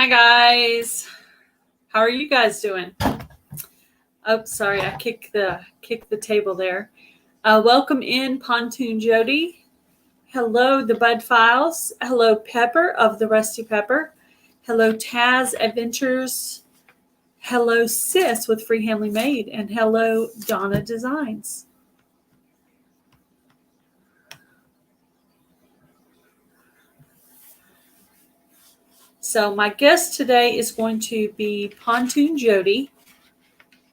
Hi guys. How are you guys doing? Oh, sorry, I kicked the table there. Welcome in Pontoon Jodi. Hello, the Bud Files. Hello, Pepper of the Rusty Pepper. Hello, Taz Adventures. Hello, Sis with Free Handling Made, and hello, Donna Designs. So my guest today is going to be Pontoon Jodi.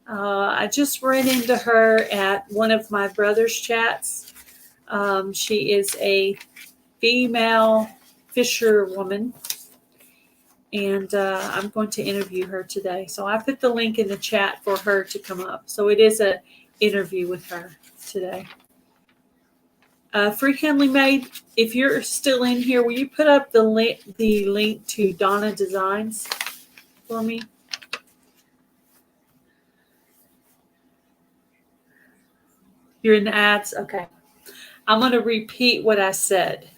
I just ran into her at one of my brother's chats. She is a female fisherwoman, and I'm going to interview her today. So I put the link in the chat for her to come up. So it is an interview with her today. Free Handling Made, if you're still in here, will you put up the link to Donna Designs for me? You're in the ads? Okay. I'm going to repeat what I said.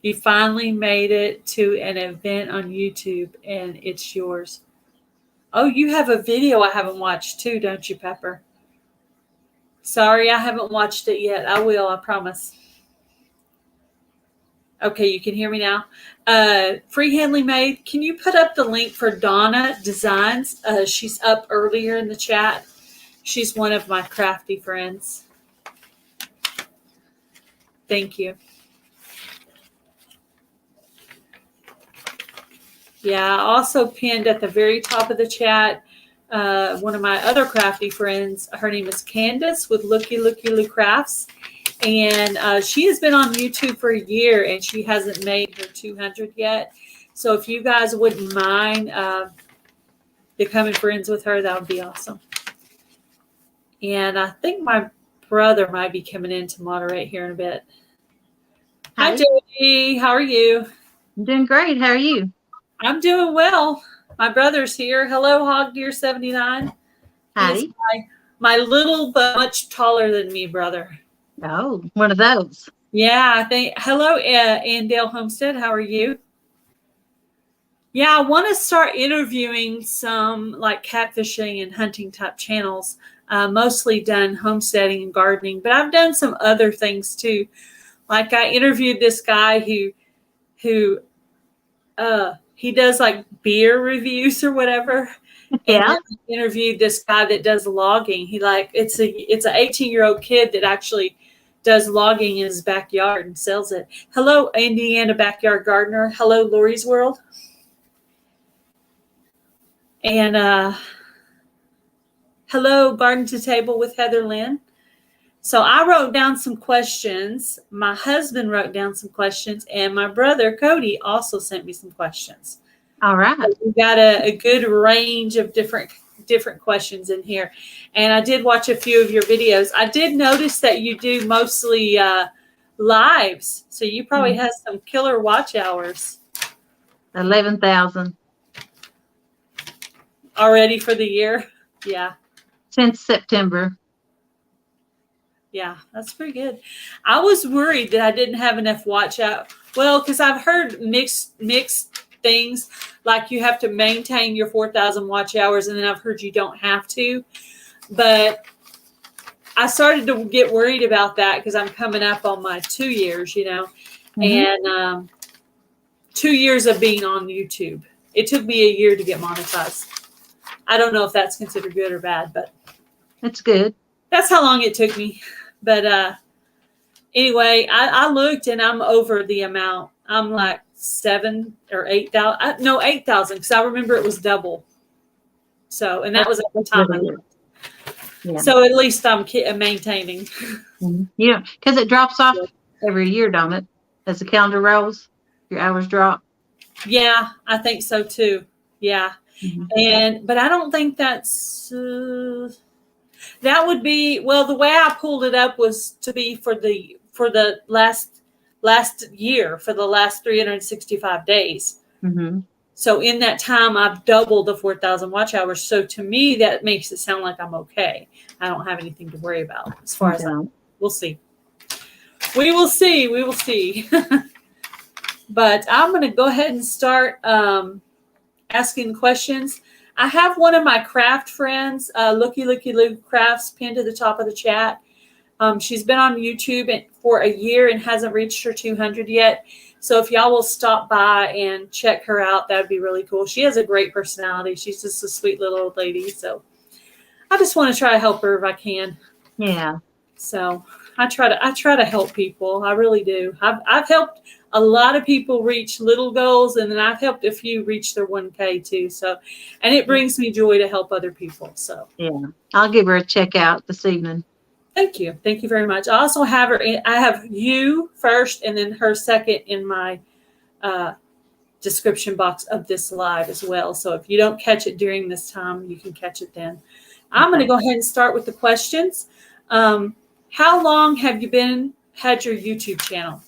You finally made it to an event on YouTube, and it's yours. Oh, you have a video I haven't watched too, don't you, Pepper? Sorry, I haven't watched it yet. I will, I promise. Okay, you can hear me now. Free Handling Made, can you put up the link for Donna Designs? She's up earlier in the chat. She's one of my crafty friends. Thank you. Yeah, I also pinned at the very top of the chat one of my other crafty friends. Her name is Candace with Lookie Crafts. And she has been on YouTube for a year, and she hasn't made her 200 yet. So if you guys wouldn't mind becoming friends with her, that would be awesome. And I think my brother might be coming in to moderate here in a bit. Hi, Jodi. How are you? I'm doing great. How are you? I'm doing well. My brother's here. Hello, Hog Deer 79. Howdy. My little but much taller than me brother. Oh, one of those. Yeah, I think. Hello, Andale Homestead. How are you? Yeah, I want to start interviewing some like catfishing and hunting type channels. Mostly done homesteading and gardening, but I've done some other things too. Like I interviewed this guy who he does like beer reviews or whatever. Yeah. And I interviewed this guy that does logging. He it's an 18-year-old kid that actually does logging in his backyard and sells it. Hello, Indiana Backyard Gardener. Hello, Lori's World. And hello, Garden to Table with Heather Lynn. So I wrote down some questions. My husband wrote down some questions, and my brother Cody also sent me some questions. All right. So we got a good range of different questions in here. And I did watch a few of your videos. I did notice that you do mostly lives. So you probably have some killer watch hours. 11,000. Already for the year? Yeah. Since September. Yeah, that's pretty good. I was worried that I didn't have enough watch out. Well, because I've heard mixed things, like you have to maintain your 4,000 watch hours, and then I've heard you don't have to. But I started to get worried about that because I'm coming up on my 2 years, and 2 years of being on YouTube. It took me a year to get monetized. I don't know if that's considered good or bad, but it's good. That's how long it took me. But anyway, I looked and I'm over the amount. I'm like 7,000 or 8,000. No, 8,000 because I remember it was double. So, and that was at the time. Yeah. So at least I'm maintaining. Yeah, because it drops off every year, don't it? As the calendar rolls, your hours drop. Yeah, I think so too. Yeah. But I don't think that's that would be, well, the way I pulled it up was to be for the last year, for the last 365 days. So in that time, I've doubled the 4,000 watch hours. So to me, that makes it sound like I'm okay. I don't have anything to worry about as far as we'll see. We will see. We will see. But I'm going to go ahead and start asking questions. I have one of my craft friends, Lookie Crafts, pinned to the top of the chat. She's been on YouTube for a year and hasn't reached her 200 yet. So if y'all will stop by and check her out, that would be really cool. She has a great personality. She's just a sweet little old lady. So I just want to try to help her if I can. Yeah. So I try to help people. I really do. I've helped a lot of people reach little goals, and then I've helped a few reach their 1K too. So, and it brings me joy to help other people. So yeah, I'll give her a check out this evening. Thank you. Thank you very much. I also have her. I have you first, and then her second in my description box of this live as well. So if you don't catch it during this time, you can catch it then. I'm going to go ahead and start with the questions. How long have you had your YouTube channel?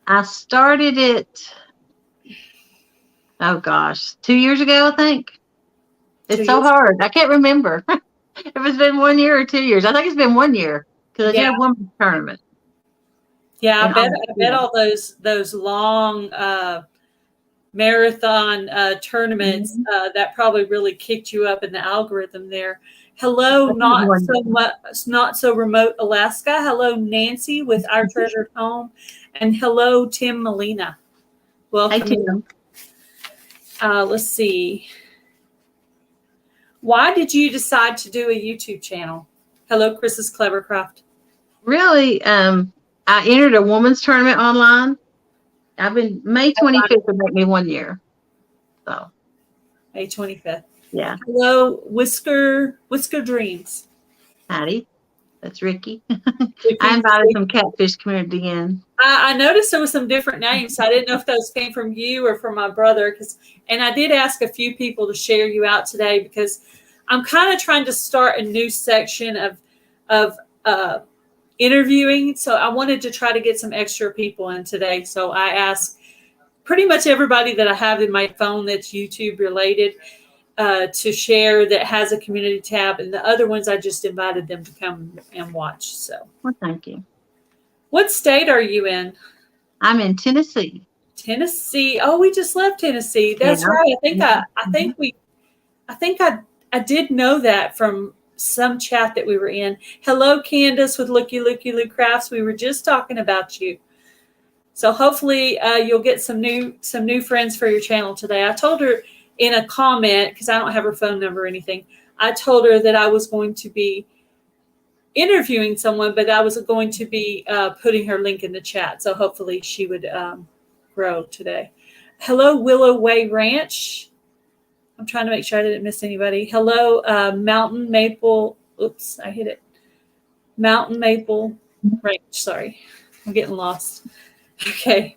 I started it, oh gosh, 2 years ago, I think. It's so hard. I can't remember if it's been 1 year or 2 years. I think it's been 1 year because I did a women's tournament. Yeah, I bet all those long marathon tournaments that probably really kicked you up in the algorithm there. Hello, not so remote Alaska. Hello, Nancy with Our Treasured Home, and hello, Tim Molina. Welcome. Hey, Tim. Let's see. Why did you decide to do a YouTube channel? Hello, Chris's Clevercraft. Really, I entered a women's tournament online. May 25th would make me 1 year. So May 25th. Yeah. Hello, Whisker Dreams. Howdy. That's Ricky. I invited some Catfish community in. I noticed there was some different names. So I didn't know if those came from you or from my brother. And I did ask a few people to share you out today because I'm kind of trying to start a new section of interviewing. So I wanted to try to get some extra people in today. So I asked pretty much everybody that I have in my phone that's YouTube related to share that has a community tab, and the other ones I just invited them to come and watch. So, well, thank you. What state are you in? I'm in Tennessee. Tennessee. Oh, we just left Tennessee. That's right. I think I did know that from some chat that we were in. Hello, Candace with Lookie Crafts. We were just talking about you. So hopefully you'll get some new friends for your channel today. I told her in a comment, because I don't have her phone number or anything, I told her that I was going to be interviewing someone, but I was going to be putting her link in the chat. So hopefully she would grow today. Hello, Willow Way Ranch. I'm trying to make sure I didn't miss anybody. Hello, Mountain Maple. Oops, I hit it. Mountain Maple Ranch. Sorry, I'm getting lost. Okay.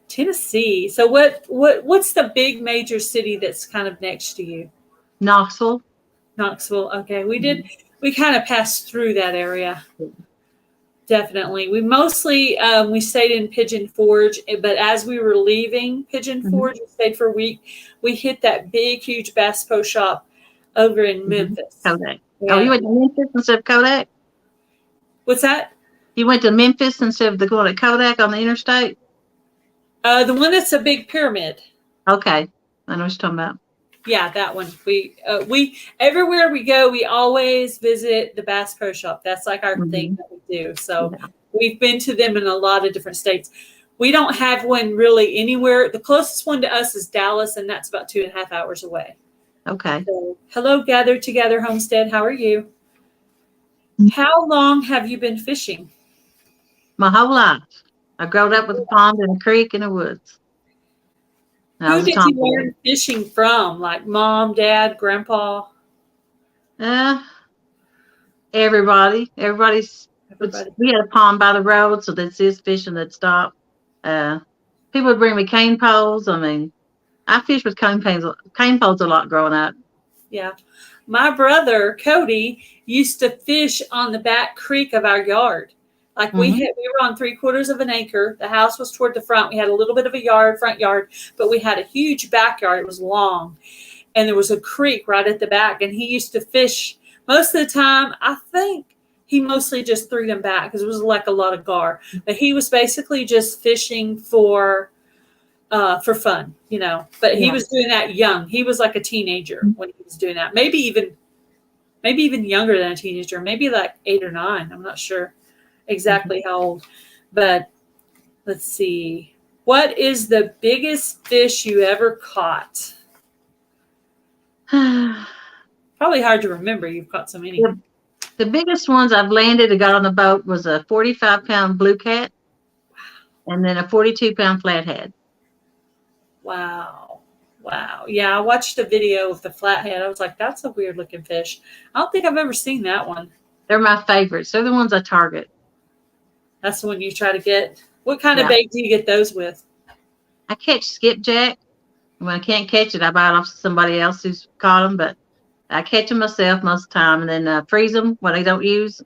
Tennessee. So what's the big major city that's kind of next to you? Knoxville. Okay. We kind of passed through that area. Definitely. We mostly we stayed in Pigeon Forge, but as we were leaving Pigeon Forge, we stayed for a week. We hit that big, huge Bass Pro Shop over in Memphis. Kodak. Yeah. Oh, you went to Memphis instead of Kodak? What's that? You went to Memphis instead of going to Kodak on the interstate? The one that's a big pyramid. Okay. I know what you're talking about. Yeah, that one. We everywhere we go, we always visit the Bass Pro Shop. That's like our thing that we do. So we've been to them in a lot of different states. We don't have one really anywhere. The closest one to us is Dallas, and that's about 2.5 hours away. Okay. So, hello, Gather Together Homestead. How are you? How long have you been fishing? My whole life. I grew up with a pond and a creek in the woods. Who did you learn fishing from? Like mom, dad, grandpa? Everybody. We had a pond by the road, so they'd see us fishing, they'd stop. People would bring me cane poles. I mean, I fished with cane poles a lot growing up. Yeah. My brother, Cody, used to fish on the back creek of our yard. Like we were on 3/4 of an acre. The house was toward the front. We had a little bit of a front yard, but we had a huge backyard. It was long, and there was a creek right at the back. And he used to fish most of the time. I think he mostly just threw them back because it was like a lot of gar. But he was basically just fishing for fun, you know. But he was doing that young. He was like a teenager when he was doing that. Maybe even younger than a teenager. Maybe like 8 or 9. I'm not sure exactly how old. But let's see. What is the biggest fish you ever caught? Probably hard to remember. You've caught so many. The biggest ones I've landed and got on the boat was a 45-pound blue cat and then a 42-pound flathead. Wow. Yeah, I watched a video of the flathead. I was like, that's a weird looking fish. I don't think I've ever seen that one. They're my favorites. They're the ones I target. That's the one you try to get. What kind of bait do you get those with? I catch skipjack. When I can't catch it, I buy it off somebody else who's caught them, but I catch them myself most of the time and then freeze them when I don't use.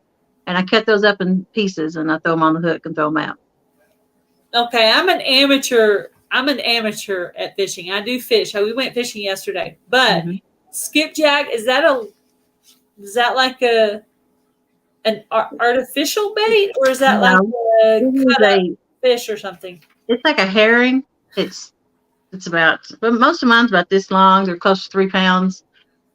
And I cut those up in pieces and I throw them on the hook and throw them out. Okay, I'm an amateur at fishing. I do fish. We went fishing yesterday. But skipjack, is that like an artificial bait, or is that like a cut up fish or something? It's like a herring. It's but most of mine's about this long. They're close to 3 pounds.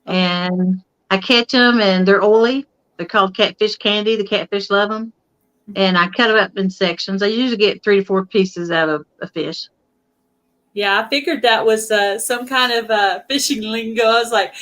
And I catch them and they're oily. They're called catfish candy. The catfish love them. And I cut them up in sections. I usually get 3 to 4 pieces out of a fish. Yeah, I figured that was some kind of fishing lingo. I was like,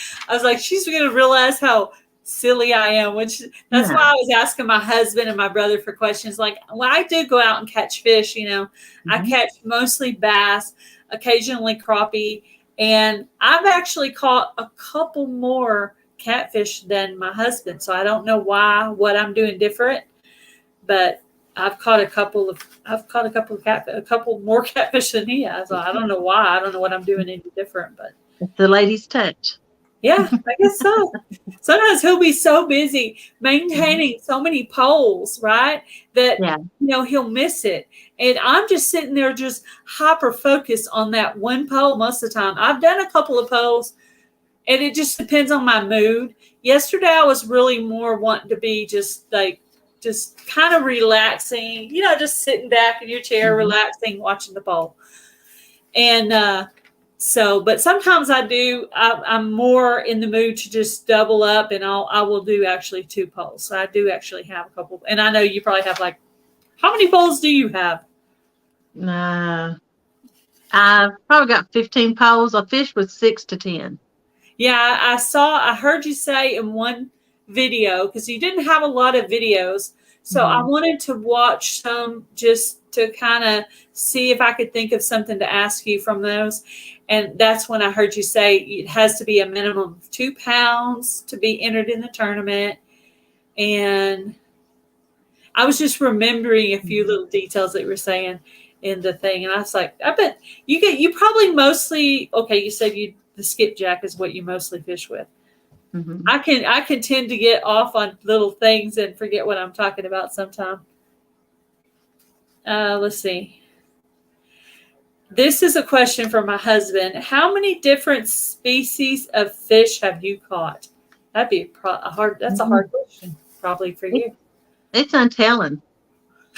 she's going to realize how silly I am. That's why I was asking my husband and my brother for questions. Like, when I do go out and catch fish, you know, I catch mostly bass, occasionally crappie, and I've actually caught a couple more catfish than my husband. So I don't know what I'm doing different, but I've caught a couple more catfish than he has. So I don't know why. I don't know what I'm doing any different, but it's the lady's touch. Yeah, I guess so. Sometimes he'll be so busy maintaining so many poles, right, that you know he'll miss it. And I'm just sitting there just hyper focused on that one pole most of the time. I've done a couple of poles, and it just depends on my mood. Yesterday, I was really more wanting to be just kind of relaxing, you know, just sitting back in your chair, relaxing, watching the pole. And but sometimes I'm more in the mood to just double up, and I will do actually 2 poles. So I do actually have a couple, and I know you probably have like, how many poles do you have? I've probably got 15 poles. I fish with 6 to 10. Yeah, I heard you say in one video, because you didn't have a lot of videos. So I wanted to watch some just to kind of see if I could think of something to ask you from those. And that's when I heard you say it has to be a minimum of 2 pounds to be entered in the tournament. And I was just remembering a few little details that you were saying in the thing. And I was like, I bet you probably mostly, you said the skipjack is what you mostly fish with. I can tend to get off on little things and forget what I'm talking about sometime. Let's see. This is a question from my husband. How many different species of fish have you caught? That'd be that's a hard question, probably for you. It's untelling.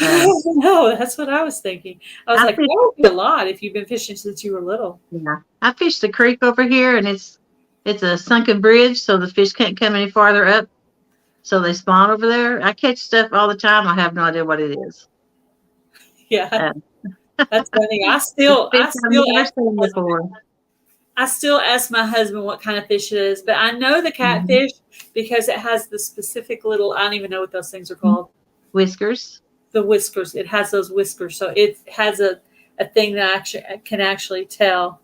No, that's what I was thinking. I was like, that would be a lot if you've been fishing since you were little. Yeah, I fish the creek over here, and it's a sunken bridge, so the fish can't come any farther up. So they spawn over there. I catch stuff all the time. I have no idea what it is. Yeah, that's funny. I still ask my husband what kind of fish it is, but I know the catfish because it has the specific little, I don't even know what those things are called. Whiskers. The whiskers. It has those whiskers. So it has a thing that I can actually tell.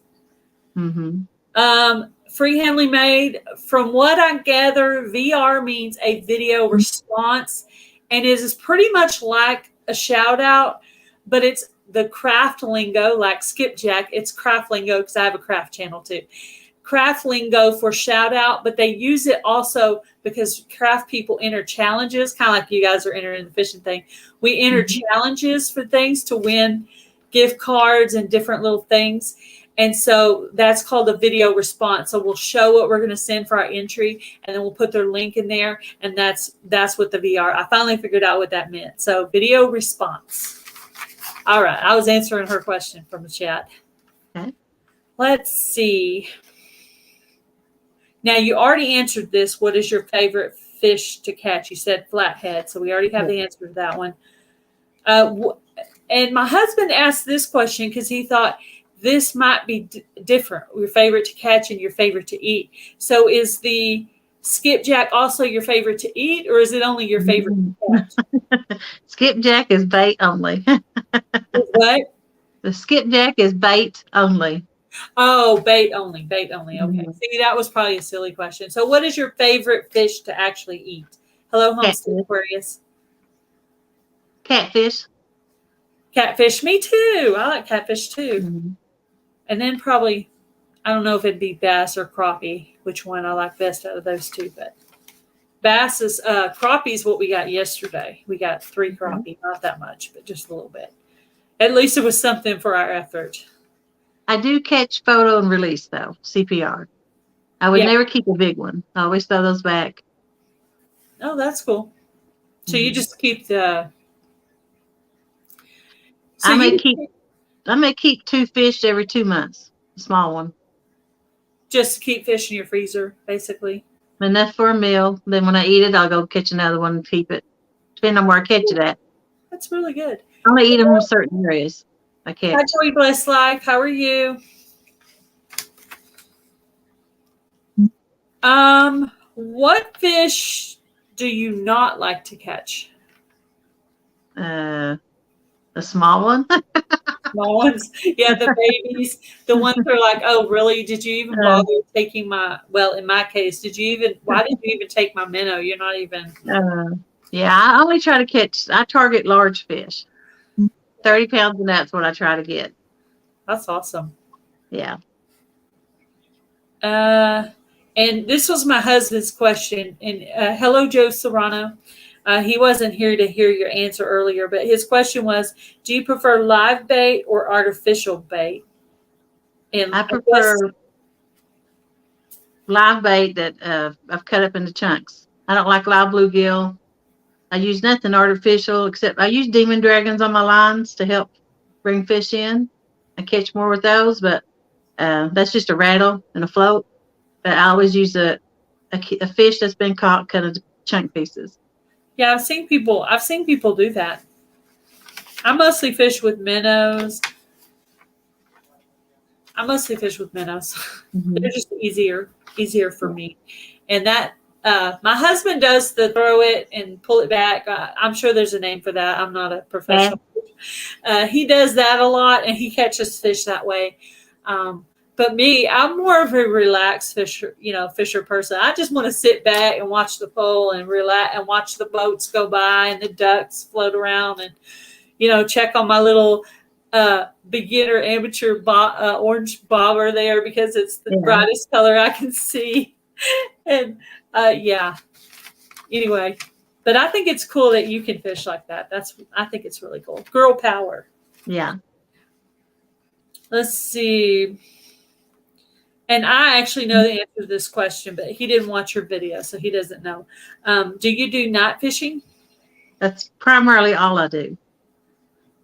Freehandly made. From what I gather, VR means a video response, and it is pretty much like a shout out, but it's the craft lingo, like skipjack. It's craft lingo because I have a craft channel too. Craft lingo for shout out, but they use it also because craft people enter challenges, kind of like you guys are entering the fishing thing. We enter challenges for things to win gift cards and different little things. And so that's called a video response. So we'll show what we're going to send for our entry, and then we'll put their link in there. And that's what the VR. I finally figured out what that meant. So video response. All right. I was answering her question from the chat. Okay. Let's see. Now, you already answered this. What is your favorite fish to catch? You said flathead. So we already have the answer to that one. And my husband asked this question because he thought this might be different. Your favorite to catch and your favorite to eat. So is the skipjack also your favorite to eat, or is it only your favorite to catch? Skipjack is bait only. What? The skipjack is bait only. Oh, bait only. Bait only. Okay. See, that was probably a silly question. So what is your favorite fish to actually eat? Hello, Homestead Aquarius. Catfish. Catfish. Me too. I like catfish too. And then probably, I don't know if it'd be bass or crappie, which one I like best out of those two, but bass is, crappie is what we got yesterday. We got 3 crappie, not that much, but just a little bit. At least it was something for our effort. I do catch photo and release though, CPR. I would never keep a big one. I always throw those back. Oh, that's cool. So you just keep the. So I may keep 2 fish every 2 months, a small one. Just to keep fish in your freezer, basically. Enough for a meal. Then when I eat it, I'll go catch another one and keep it, depending on where I catch it at. That's really good. I only eat them in certain areas. I catch. Hi, Joey Bless Life. How are you? What fish do you not like to catch? A small one. Small ones. Yeah, the babies. The ones that are like, oh, really? Did you even bother taking well, in my case, why did you even take my minnow? You're not even. Yeah, I only try to catch, I target large fish. 30 pounds, and that's what I try to get. That's awesome. Yeah. And this was my husband's question. And hello, Joe Serrano. He wasn't here to hear your answer earlier, but his question was, do you prefer live bait or artificial bait? And I prefer live bait that I've cut up into chunks. I don't like live bluegill. I use nothing artificial, except I use demon dragons on my lines to help bring fish in. I catch more with those, but that's just a rattle and a float. But I always use a fish that's been caught, cut into chunk pieces. Yeah, I've seen people do that. I mostly fish with minnows. They're just easier for me. And that my husband does the throw it and pull it back. I'm sure there's a name for that. I'm not a professional. He does that a lot, and he catches fish that way. But me, I'm more of a relaxed fisher person. I just want to sit back and watch the pole and relax and watch the boats go by and the ducks float around and, check on my little beginner amateur orange bobber there because it's the brightest color I can see. And anyway, but I think it's cool that you can fish like that. I think it's really cool. Girl power. Yeah. Let's see. And I actually know the answer to this question, but he didn't watch your video, so he doesn't know. Do you do night fishing? That's primarily all I do.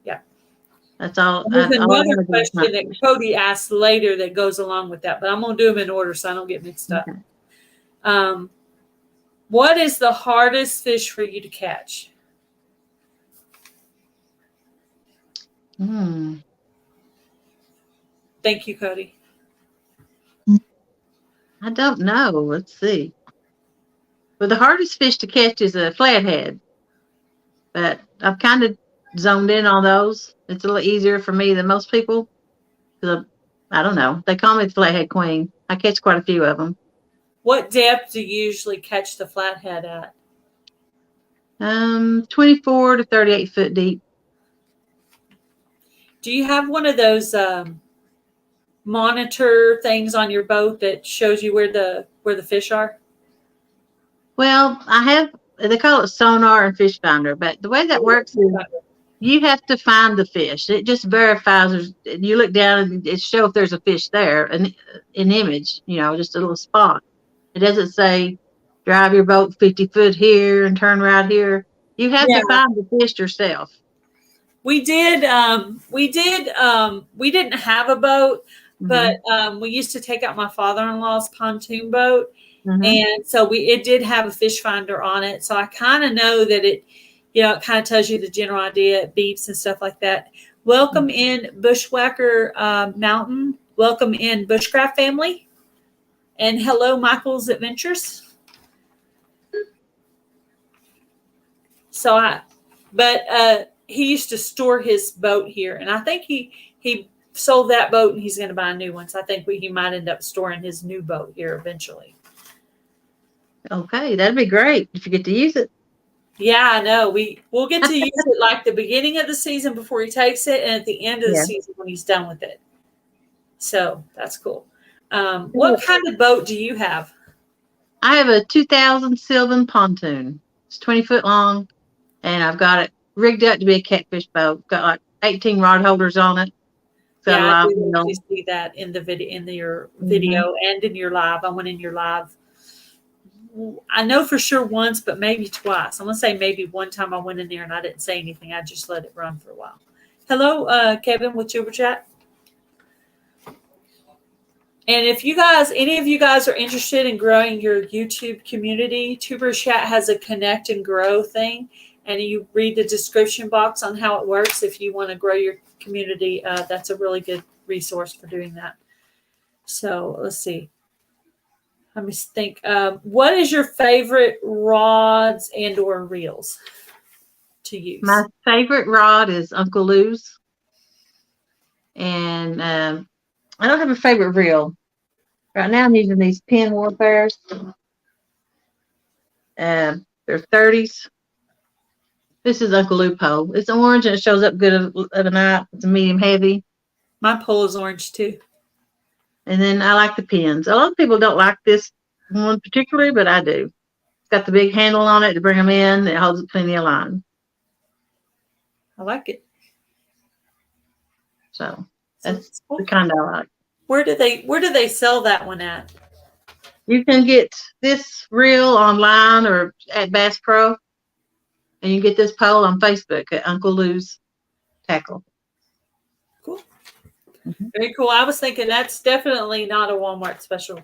Yeah. That's all. There's another question that Cody asked later that goes along with that, but I'm going to do them in order so I don't get mixed up. Okay. What is the hardest fish for you to catch? Thank you, Cody. I don't know. Let's see. Well, the hardest fish to catch is a flathead. But I've kind of zoned in on those. It's a little easier for me than most people. I don't know. They call me the flathead queen. I catch quite a few of them. What depth do you usually catch the flathead at? 24 to 38 foot deep. Do you have one of those monitor things on your boat that shows you where the fish are? Well, I have. They call it sonar and fish finder, but the way that works is You have to find the fish. It just verifies. You look down and it shows if there's a fish there, an image, just a little spot. It doesn't say drive your boat 50 foot here and turn right here. You have Yeah. to find the fish yourself. We didn't have a boat, but we used to take out my father-in-law's pontoon boat. And so it did have a fish finder on it. So I kind of know that it kind of tells you the general idea, it beeps and stuff like that. Welcome in Bushwhacker Mountain. Welcome in Bushcraft family. And hello, Michael's Adventures. But he used to store his boat here, and I think he sold that boat and he's going to buy a new one. So I think he might end up storing his new boat here eventually. Okay, that'd be great if you get to use it. Yeah, I know. We'll get to use it like the beginning of the season before he takes it, and at the end of the season when he's done with it. So that's cool. What kind of boat do you have? I have a 2000 Sylvan pontoon. It's 20 foot long, and I've got it rigged up to be a catfish boat. Got like 18 rod holders on it. Yeah, I did actually see that in the video, your video, and in your live. I went in your live. I know for sure once, but maybe twice. I'm gonna say maybe one time I went in there and I didn't say anything. I just let it run for a while. Hello, Kevin with Tuber Chat. And if any of you guys are interested in growing your YouTube community, Tuber Chat has a connect and grow thing. And you read the description box on how it works. If you want to grow your community, that's a really good resource for doing that. So let's see. Let me think. What is your favorite rods and or reels to use? My favorite rod is Uncle Lou's. And I don't have a favorite reel. Right now I'm using these Pen Warfares. They're 30s. This is Uncle Lou pole. It's orange and it shows up good of a night. It's a medium heavy. My pole is orange too. And then I like the pins. A lot of people don't like this one particularly, but I do. It's got the big handle on it to bring them in. It holds plenty of line. I like it. So that's the kind I like. Where do they sell that one at? You can get this reel online or at Bass Pro. And you get this pole on Facebook at Uncle Lou's Tackle. Cool. Very cool. I was thinking that's definitely not a Walmart special.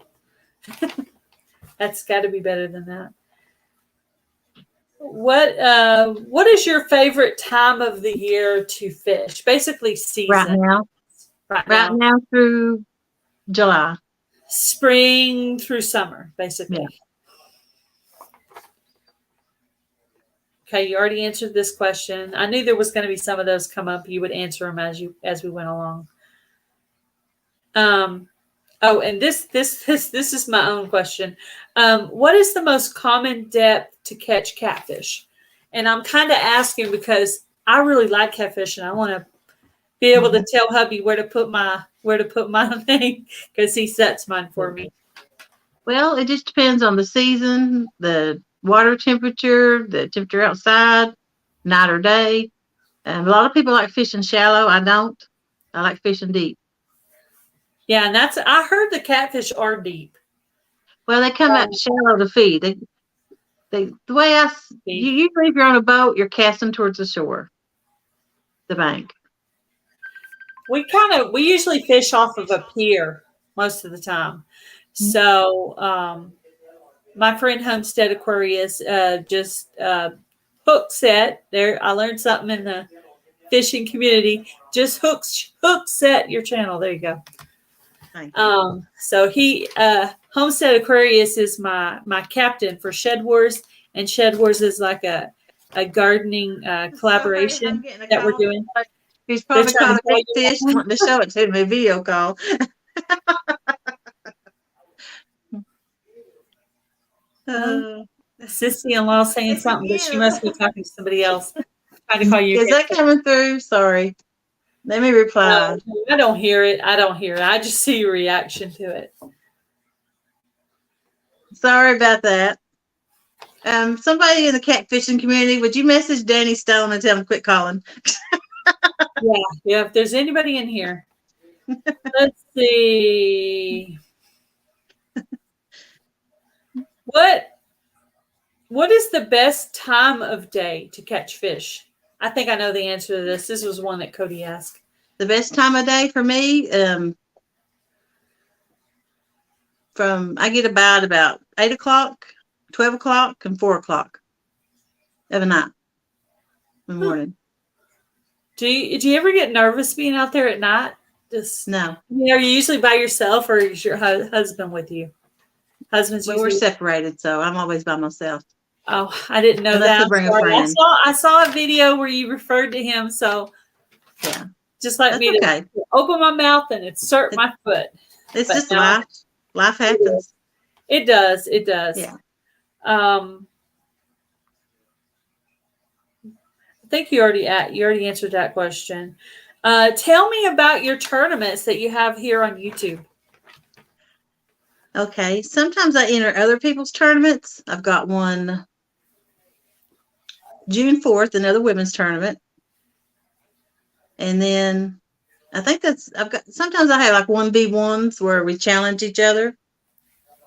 That's got to be better than that. What is your favorite time of the year to fish? Basically season. Right now through July. Spring through summer, basically. Yeah. Okay, you already answered this question. I knew there was going to be some of those come up. You would answer them as we went along. And this is my own question. What is the most common depth to catch catfish? And I'm kind of asking because I really like catfish and I want to be able to tell hubby where to put my thing because he sets mine for me. Well, it just depends on the season, the water temperature, the temperature outside, night or day. A lot of people like fishing shallow. I don't. I like fishing deep. Yeah, and I heard the catfish are deep. Well, they come out shallow to feed. The way usually if you're on a boat, you're casting towards the shore, the bank. We usually fish off of a pier most of the time. So my friend Homestead Aquarius just hook set there. I learned something in the fishing community. Just hook set your channel. There you go. So he Homestead Aquarius is my captain for Shed Wars, and Shed Wars is like a gardening collaboration that we're doing. He's probably caught a big fish wanting to show it to me, video call. Sister-in-law saying something, but she must be talking to somebody else. Trying to call you. Is that coming through? Sorry. Let me reply. I don't hear it. I just see your reaction to it. Sorry about that. Somebody in the catfishing community, would you message Danny Stone and tell him to quit calling? Yeah. If there's anybody in here, let's see. What is the best time of day to catch fish? I think I know the answer to this. This was one that Cody asked. The best time of day for me, I get about 8 o'clock, 12 o'clock, and 4 o'clock of the night in the morning. Do you ever get nervous being out there at night? No. Are you usually by yourself, or is your husband with you? We're separated, so I'm always by myself. Oh, I didn't know Unless that. I bring a friend. I saw a video where you referred to him, so yeah, just let me to open my mouth and insert my foot. It's just life. Life happens. It does. It does. Yeah. I think you already answered that question. Tell me about your tournaments that you have here on YouTube. Okay. Sometimes I enter other people's tournaments. I've got one June 4th, another women's tournament. And then I think sometimes I have like 1v1s where we challenge each other.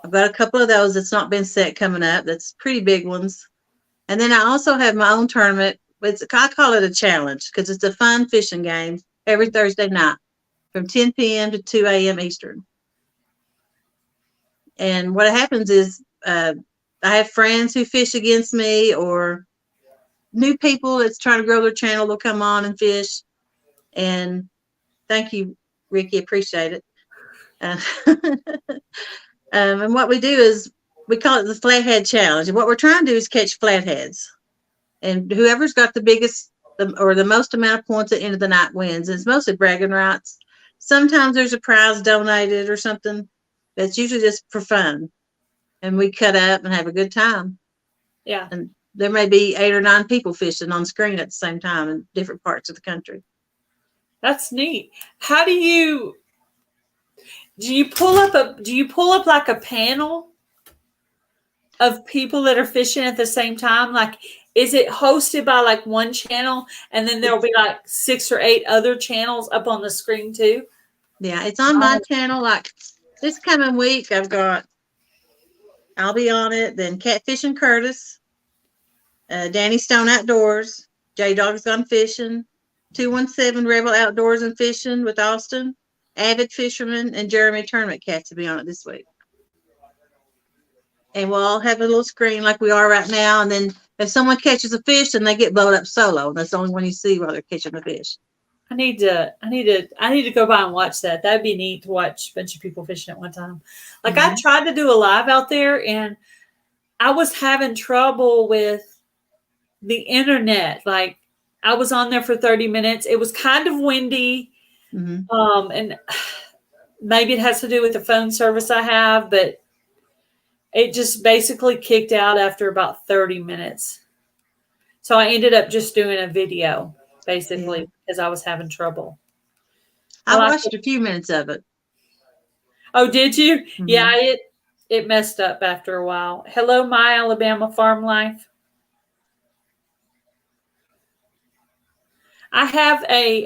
I've got a couple of those that's not been set coming up. That's pretty big ones. And then I also have my own tournament. I call it a challenge because it's a fun fishing game every Thursday night from 10 p.m. to 2 a.m. Eastern. And what happens is I have friends who fish against me, or new people that's trying to grow their channel. They'll come on and fish. And thank you, Ricky. Appreciate it. And what we do is we call it the Flathead Challenge. And what we're trying to do is catch flatheads. And whoever's got the biggest or the most amount of points at the end of the night wins. It's mostly bragging rights. Sometimes there's a prize donated or something. That's usually just for fun. And we cut up and have a good time. Yeah. And there may be 8 or 9 people fishing on screen at the same time in different parts of the country. That's neat. How do you pull up like a panel of people that are fishing at the same time? Like, is it hosted by like one channel and then there'll be like 6 or 8 other channels up on the screen too? Yeah, it's on my channel. Like this coming week, I'll be on it. Then Catfish and Curtis, Danny Stone Outdoors, J Dog's Gone Fishing, 217 Rebel Outdoors and Fishing with Austin, Avid Fisherman, and Jeremy Tournament Cats will be on it this week. And we'll all have a little screen like we are right now. And then if someone catches a fish, then they get blown up solo. That's the only one you see while they're catching the fish. I need to go by and watch that. That'd be neat to watch a bunch of people fishing at one time. Like I tried to do a live out there and I was having trouble with the internet. Like I was on there for 30 minutes. It was kind of windy. And maybe it has to do with the phone service I have, but it just basically kicked out after about 30 minutes. So I ended up just doing a video, basically, because I was having trouble. I watched a few minutes of it. Oh, did you? Yeah, it messed up after a while. Hello, My Alabama Farm Life. I have a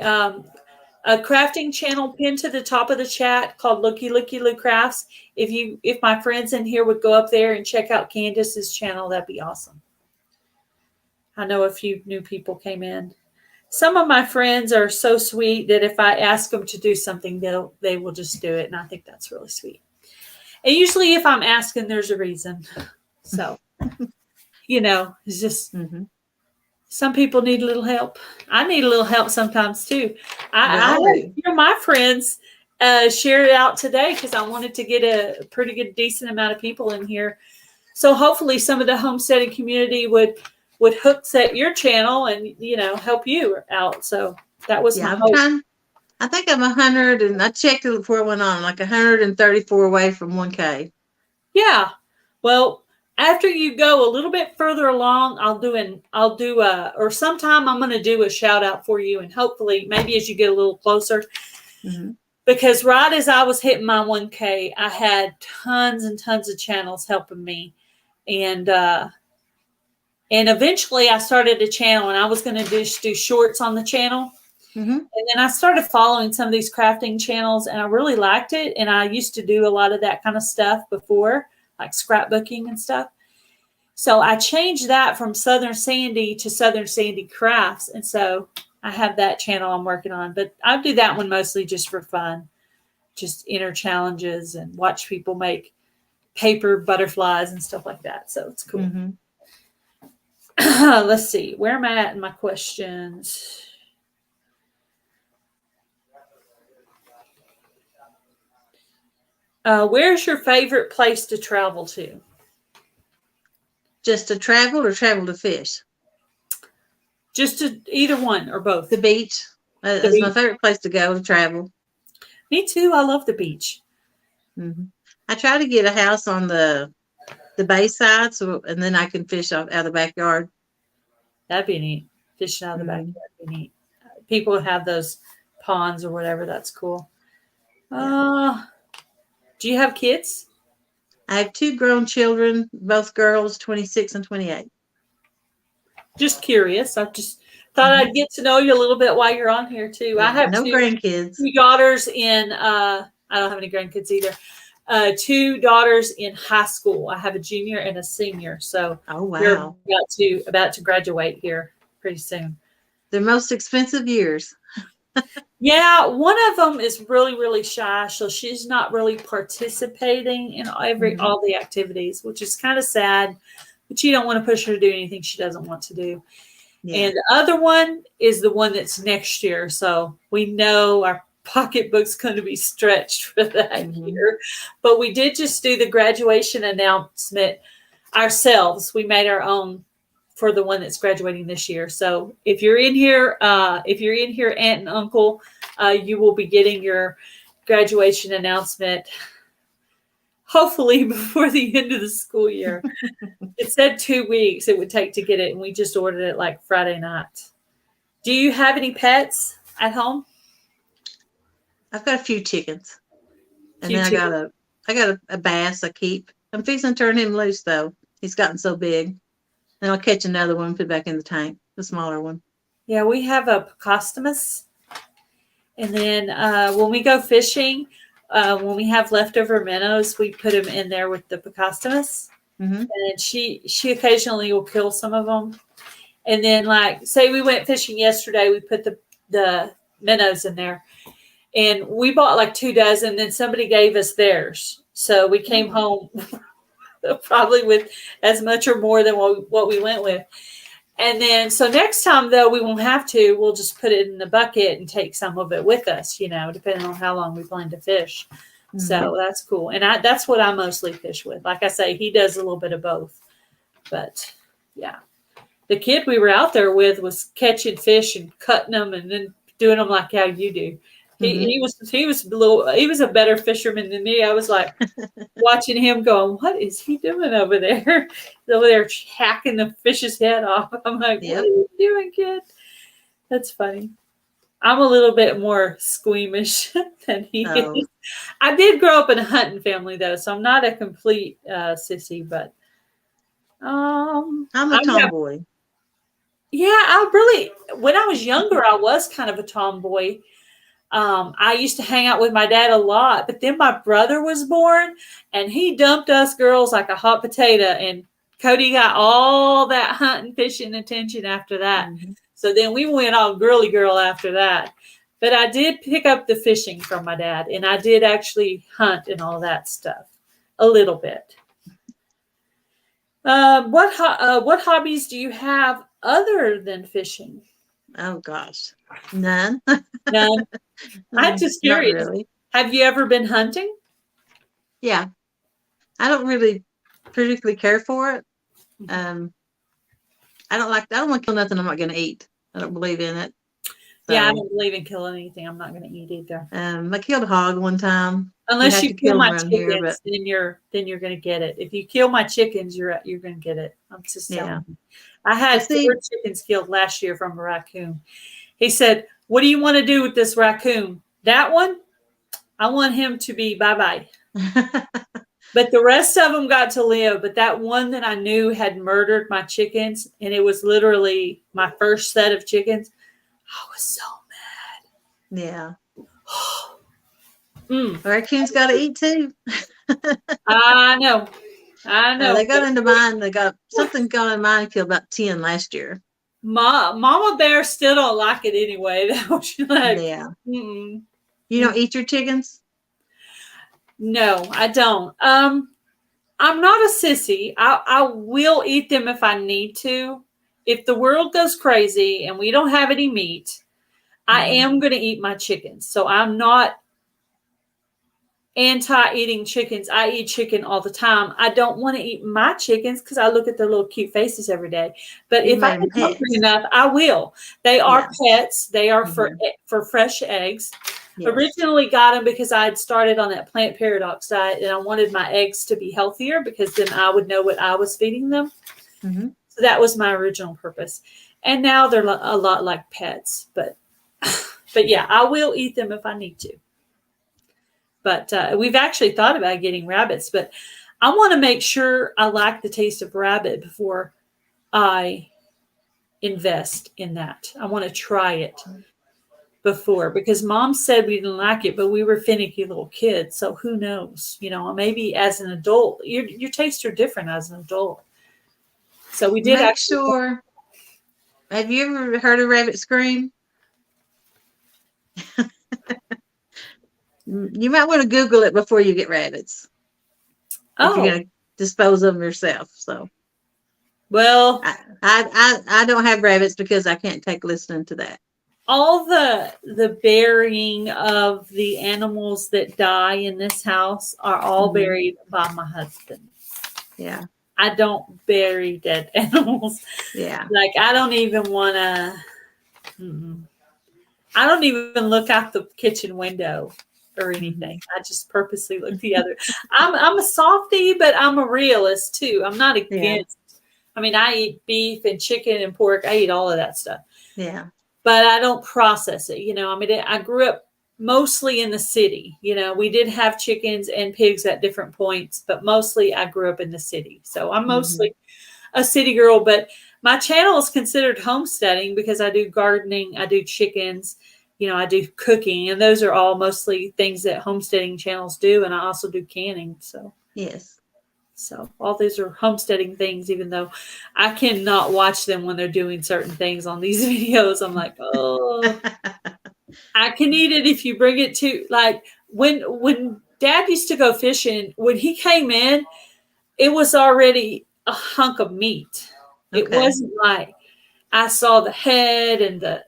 crafting channel pinned to the top of the chat called Lookie Lou Crafts. If my friends in here would go up there and check out Candace's channel, that'd be awesome. I know a few new people came in. Some of my friends are so sweet that if I ask them to do something, they will just do it, and I think that's really sweet. And usually, if I'm asking, there's a reason. So, it's just. Some people need a little help. I need a little help sometimes too. My friends shared it out today because I wanted to get a pretty good, decent amount of people in here. So hopefully some of the homesteading community would hook set your channel and, help you out. So that was my hope. I think I'm 100, and I checked it before I went on, like 134 away from 1K. Yeah. Well, after you go a little bit further along, or sometime I'm going to do a shout out for you, and hopefully maybe as you get a little closer, because right as I was hitting my 1K, I had tons and tons of channels helping me. And And eventually I started a channel, and I was going to just do shorts on the channel. Mm-hmm. And then I started following some of these crafting channels, and I really liked it. And I used to do a lot of that kind of stuff before, like scrapbooking and stuff. So I changed that from Southern Sandy to Southern Sandy Crafts. And so I have that channel I'm working on. But I do that one mostly just for fun, just enter challenges and watch people make paper butterflies and stuff like that. So it's cool. Mm-hmm. Let's see. Where am I at in my questions? Where's your favorite place to travel to? Just to travel or travel to fish? Just to either one or both. The beach is my favorite place to go to travel. Me too. I love the beach. Mm-hmm. I try to get a house on the bay side, and then I can fish out of the backyard. That'd be neat. Fishing out of the backyard would be neat. People have those ponds or whatever. That's cool. Do you have kids? I have 2 grown children, both girls, 26 and 28. Just curious. I just thought I'd get to know you a little bit while you're on here too. Yeah, I have no grandkids. 2 daughters in. I don't have any grandkids either. 2 daughters in high school. I have a junior and a senior. So oh wow, we're about to graduate here pretty soon. The most expensive years. Yeah, one of them is really, really shy, so she's not really participating in all the activities, which is kind of sad. But you don't want to push her to do anything she doesn't want to do. Yeah. And the other one is the one that's next year, so we know our pocketbook's going to be stretched for that year. But we did just do the graduation announcement ourselves. We made our own for the one that's graduating this year. So if you're in here, aunt and uncle, you will be getting your graduation announcement hopefully before the end of the school year. It said 2 weeks it would take to get it, and we just ordered it like Friday night. Do you have any pets at home? I've got a few chickens. And then I got a bass I keep. I'm fixing to turn him loose though. He's gotten so big. Then I'll catch another one and put it back in the tank, the smaller one. Yeah, we have a Picostomus. And then when we go fishing, when we have leftover minnows, we put them in there with the Picostomus. Mm-hmm. And she occasionally will kill some of them. And then, like, say we went fishing yesterday, we put the minnows in there. And we bought like 2 dozen, then somebody gave us theirs. So we came home probably with as much or more than what we went with. And then, so next time, though, we won't have to. We'll just put it in the bucket and take some of it with us, depending on how long we plan to fish. Mm-hmm. So that's cool. And that's what I mostly fish with. Like I say, he does a little bit of both. But, yeah. The kid we were out there with was catching fish and cutting them and then doing them like how you do. He was a better fisherman than me. I was like watching him going, what is he doing over there? He's over there hacking the fish's head off. I'm like, What are you doing, kid? That's funny. I'm a little bit more squeamish than he is. I did grow up in a hunting family though, so I'm not a complete sissy, but I'm a tomboy. When I was younger, I was kind of a tomboy. I used to hang out with my dad a lot, but then my brother was born and he dumped us girls like a hot potato, and Cody got all that hunting, fishing attention after that. Mm-hmm. So then we went all girly girl after that. But I did pick up the fishing from my dad, and I did actually hunt and all that stuff a little bit. What hobbies do you have other than fishing? Oh gosh, none. None. I'm just curious. Really. Have you ever been hunting? Yeah, I don't really particularly care for it. I don't want to kill nothing I'm not going to eat. I don't believe in it. So, yeah, I don't believe in killing anything I'm not going to eat either. I killed a hog one time. Unless you kill my chickens, then you're going to get it. If you kill my chickens, you're going to get it. I'm just telling you. I had 4 chickens killed last year from a raccoon. He said, what do you want to do with this raccoon? That one? I want him to be bye-bye. But the rest of them got to live. But that one that I knew had murdered my chickens, and it was literally my first set of chickens, I was so Yeah. mad. Raccoons got to eat too. I know. They got into mine. They got something got in mine. Killed about 10 last year. Mama Bear still don't like it anyway. She's like, Yeah. mm-mm. You don't eat your chickens? No, I don't. I'm not a sissy. I will eat them if I need to. If the world goes crazy and we don't have any meat, I am going to eat my chickens. So I'm not anti-eating chickens. I eat chicken all the time. I don't want to eat my chickens because I look at their little cute faces every day. But if I get hungry enough, I will. They are pets. They are for fresh eggs. Yes. Originally got them because I had started on that plant paradox diet, and I wanted my eggs to be healthier because then I would know what I was feeding them. Mm-hmm. So that was my original purpose. And now they're a lot like pets. But yeah, I will eat them if I need to. But we've actually thought about getting rabbits, but I want to make sure I like the taste of rabbit before I invest in that. I want to try it before, because Mom said we didn't like it, but we were finicky little kids. So who knows? Maybe as an adult, your tastes are different as an adult. So we did sure. Have you ever heard a rabbit scream? You might want to Google it before you get rabbits. If you're going to dispose of them yourself. So, well, I don't have rabbits because I can't take listening to that. All the burying of the animals that die in this house are all buried by my husband. Yeah. I don't bury dead animals. Yeah. Like, I don't even want to. I don't even look out the kitchen window or anything. I just purposely look the other. I'm a softie, but I'm a realist too. I'm not against. Yeah. I mean, I eat beef and chicken and pork. I eat all of that stuff. Yeah. But I don't process it. I mean, I grew up mostly in the city. We did have chickens and pigs at different points, but mostly I grew up in the city. So I'm mostly a city girl, but my channel is considered homesteading because I do gardening, I do chickens, I do cooking, and those are all mostly things that homesteading channels do. And I also do canning. So, yes. So all these are homesteading things, even though I cannot watch them when they're doing certain things on these videos. I'm like, oh, I can eat it if you bring it to, like, when Dad used to go fishing, when he came in, it was already a hunk of meat. Okay. It wasn't like I saw the head and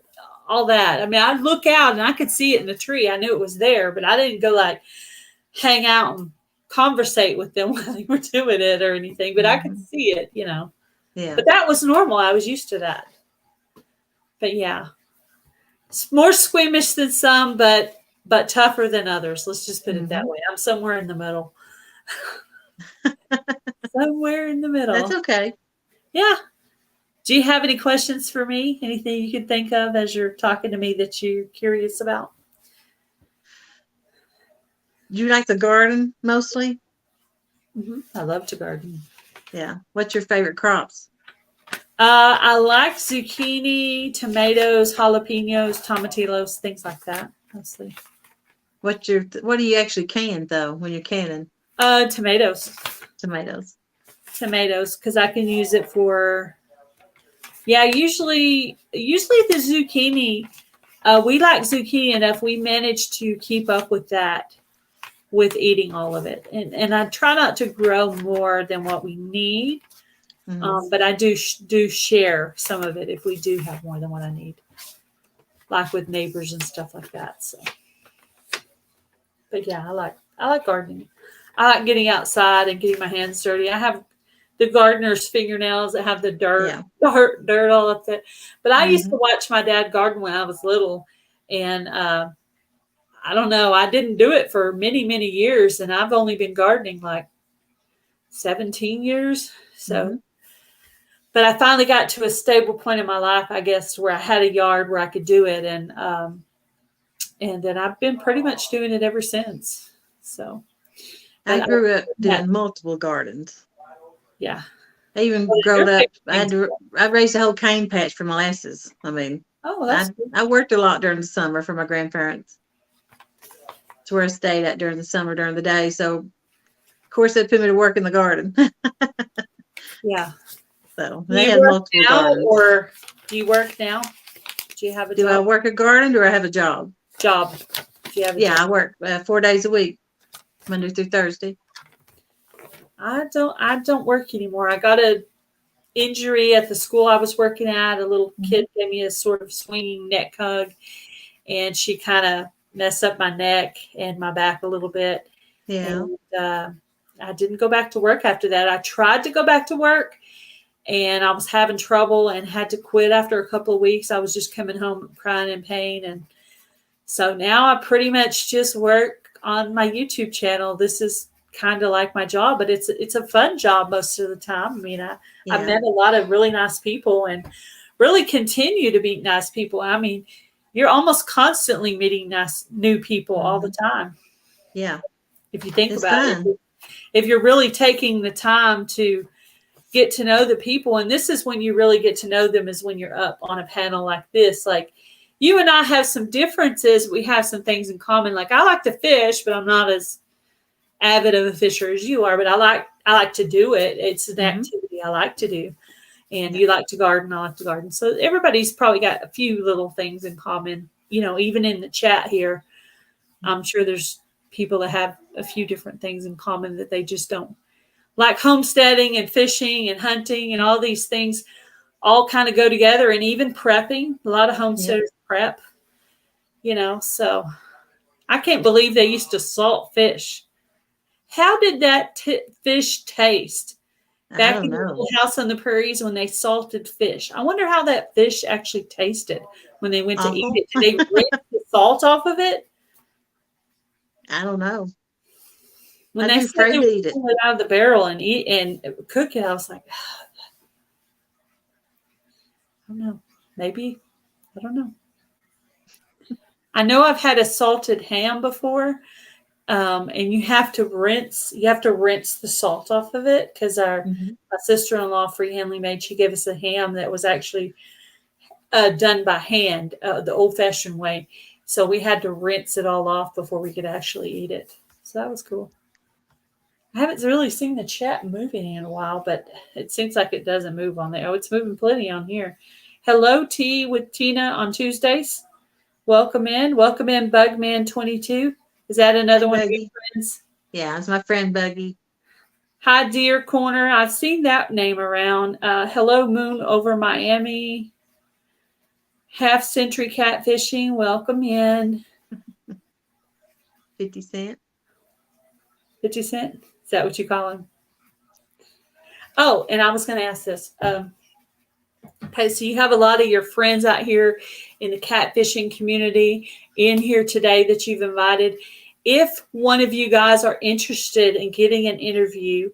all that. I mean, I'd look out and I could see it in the tree. I knew it was there, but I didn't go like hang out and conversate with them while they were doing it or anything, but I could see it, Yeah. But that was normal. I was used to that. But yeah, it's more squeamish than some, but tougher than others. Let's just put it that way. I'm somewhere in the middle. Somewhere in the middle. That's okay. Yeah. Do you have any questions for me? Anything you can think of as you're talking to me that you're curious about? Do you like the garden mostly? I love to garden. Yeah. What's your favorite crops? I like zucchini, tomatoes, jalapenos, tomatillos, things like that, mostly. What do you actually can though when you're canning? Tomatoes. Tomatoes, because I can use it for. Yeah, usually the zucchini. We like zucchini enough. We manage to keep up with that, with eating all of it, and I try not to grow more than what we need. But I do share some of it if we do have more than what I need, like with neighbors and stuff like that. So, but yeah, I like gardening. I like getting outside and getting my hands dirty. I have the gardener's fingernails that have the dirt all up there. But I used to watch my dad garden when I was little, and I don't know. I didn't do it for many, many years, and I've only been gardening like 17 years. So. But I finally got to a stable point in my life, I guess, where I had a yard where I could do it. And then I've been pretty much doing it ever since. So I But grew up yeah, doing multiple gardens. yeah. I even What are your growed up. favorite things? I raised a whole cane patch for molasses. I mean, Oh, that's good. I worked a lot during the summer for my grandparents. It's where I stayed at during the summer, during the day. So, of course, they put me to work in the garden. Yeah. So Do they you had work multiple now, gardens. or do you work now? Do you have a Do I job? work a garden or I have a job? Job. Do you have a Yeah, job? I work 4 days a week, Monday through Thursday. I don't work anymore. I got a injury at the school I was working at. A little kid gave me a sort of swinging neck hug, and she kind of messed up my neck and my back a little bit. Yeah. And I didn't go back to work after that. I tried to go back to work, and I was having trouble and had to quit after a couple of weeks. I was just coming home crying in pain. And so now I pretty much just work on my YouTube channel. This is kind of like my job, but it's a fun job most of the time. I mean, I met a lot of really nice people and really continue to meet nice people. I mean, you're almost constantly meeting nice new people all the time. Yeah. If you think It's about fun. it, if you're really taking the time to get to know the people, and this is when you really get to know them, is when you're up on a panel like this. Like, you and I have some differences. We have some things in common. Like, I like to fish, but I'm not as avid of a fisher as you are, but I like to do it. It's an activity I like to do. And you like to garden, I like to garden. So everybody's probably got a few little things in common. You know, even in the chat here, I'm sure there's people that have a few different things in common that they just don't. Like homesteading and fishing and hunting and all these things all kind of go together, and even prepping. A lot of homesteaders prep, you know. So I can't believe they used to salt fish. How did that fish taste I back don't in the know. old house on the prairies when they salted fish? I wonder how that fish actually tasted when they went to eat Awful. it. Did they rinse the salt off of it? I don't know. When I'd they be said they afraid to would eat it. pull it out of the barrel and eat and cook it, I was like, I don't know. Maybe. I don't know. I know I've had a salted ham before, and you have to rinse. You have to rinse the salt off of it because my sister-in-law, freehandly made. She gave us a ham that was actually done by hand, the old-fashioned way. So we had to rinse it all off before we could actually eat it. So that was cool. I haven't really seen the chat moving in a while, but it seems like it doesn't move on there. Oh, it's moving plenty on here. Hello, Tea with Tina on Tuesdays. Welcome in, Bugman22. Is that another one of your Buggy. friends? Yeah, it's my friend Buggy. Hi, Deer Corner. I've seen that name around. Hello, Moon over Miami. Half Century Catfishing. Welcome in. 50 Cent. 50 Cent? Is that what you call him? Oh, and I was going to ask this. Okay, so you have a lot of your friends out here in the catfishing community in here today that you've invited. If one of you guys are interested in getting an interview,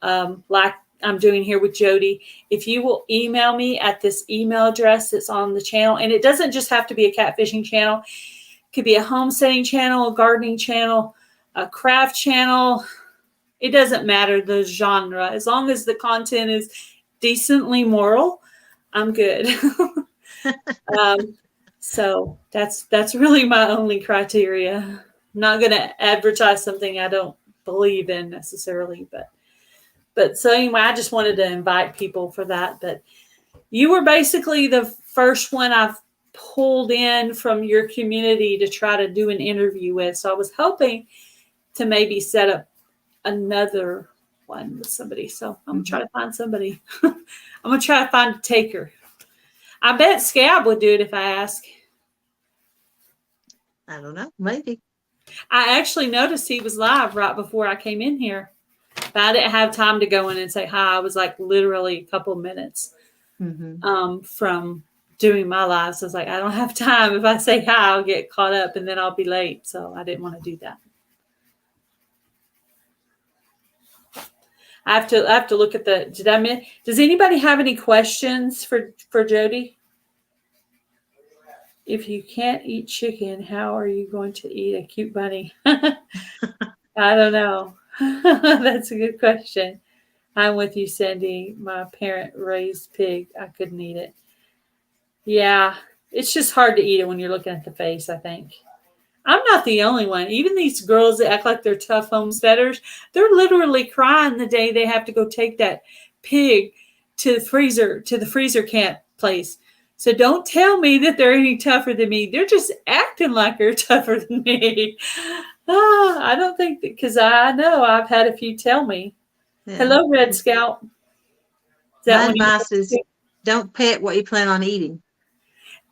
like I'm doing here with Jodi, if you will email me at this email address that's on the channel, and it doesn't just have to be a catfishing channel. It could be a homesteading channel, a gardening channel, a craft channel. It doesn't matter the genre. As long as the content is decently moral, I'm good. So that's really my only criteria. I'm not going to advertise something I don't believe in necessarily, but so anyway, I just wanted to invite people for that. But you were basically the first one I've pulled in from your community to try to do an interview with. So I was hoping to maybe set up another one with somebody. So I'm gonna try to find somebody. I'm gonna try to find a taker. I bet Scab would do it if I ask. I don't know. Maybe. I actually noticed he was live right before I came in here, but I didn't have time to go in and say hi. I was like literally a couple minutes from doing my live. So I was like, I don't have time. If I say hi, I'll get caught up and then I'll be late. So I didn't want to do that. I have to look at the. Does anybody have any questions for Jodi? If you can't eat chicken, how are you going to eat a cute bunny? I don't know. That's a good question. I'm with you, Cindy. My parent raised pig. I couldn't eat it. Yeah, it's just hard to eat it when you're looking at the face, I think. I'm not the only one. Even these girls that act like they're tough homesteaders, they're literally crying the day they have to go take that pig to the freezer camp place. So don't tell me that they're any tougher than me. They're just acting like they're tougher than me. I don't think that, because I know I've had a few tell me. Yeah. Hello, Red Scout. Is that My one advice is don't pet what you plan on eating.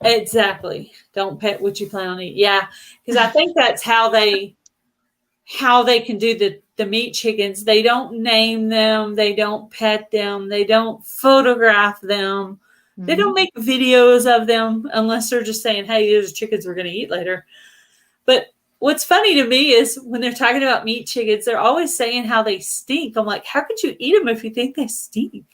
Exactly. Don't pet what you plan on eating. Yeah, because I think that's how they can do the meat chickens. They don't name them. They don't pet them. They don't photograph them. Mm-hmm. They don't make videos of them unless they're just saying, hey, those chickens we're going to eat later. But what's funny to me is when they're talking about meat chickens, they're always saying how they stink. I'm like, how could you eat them if you think they stink?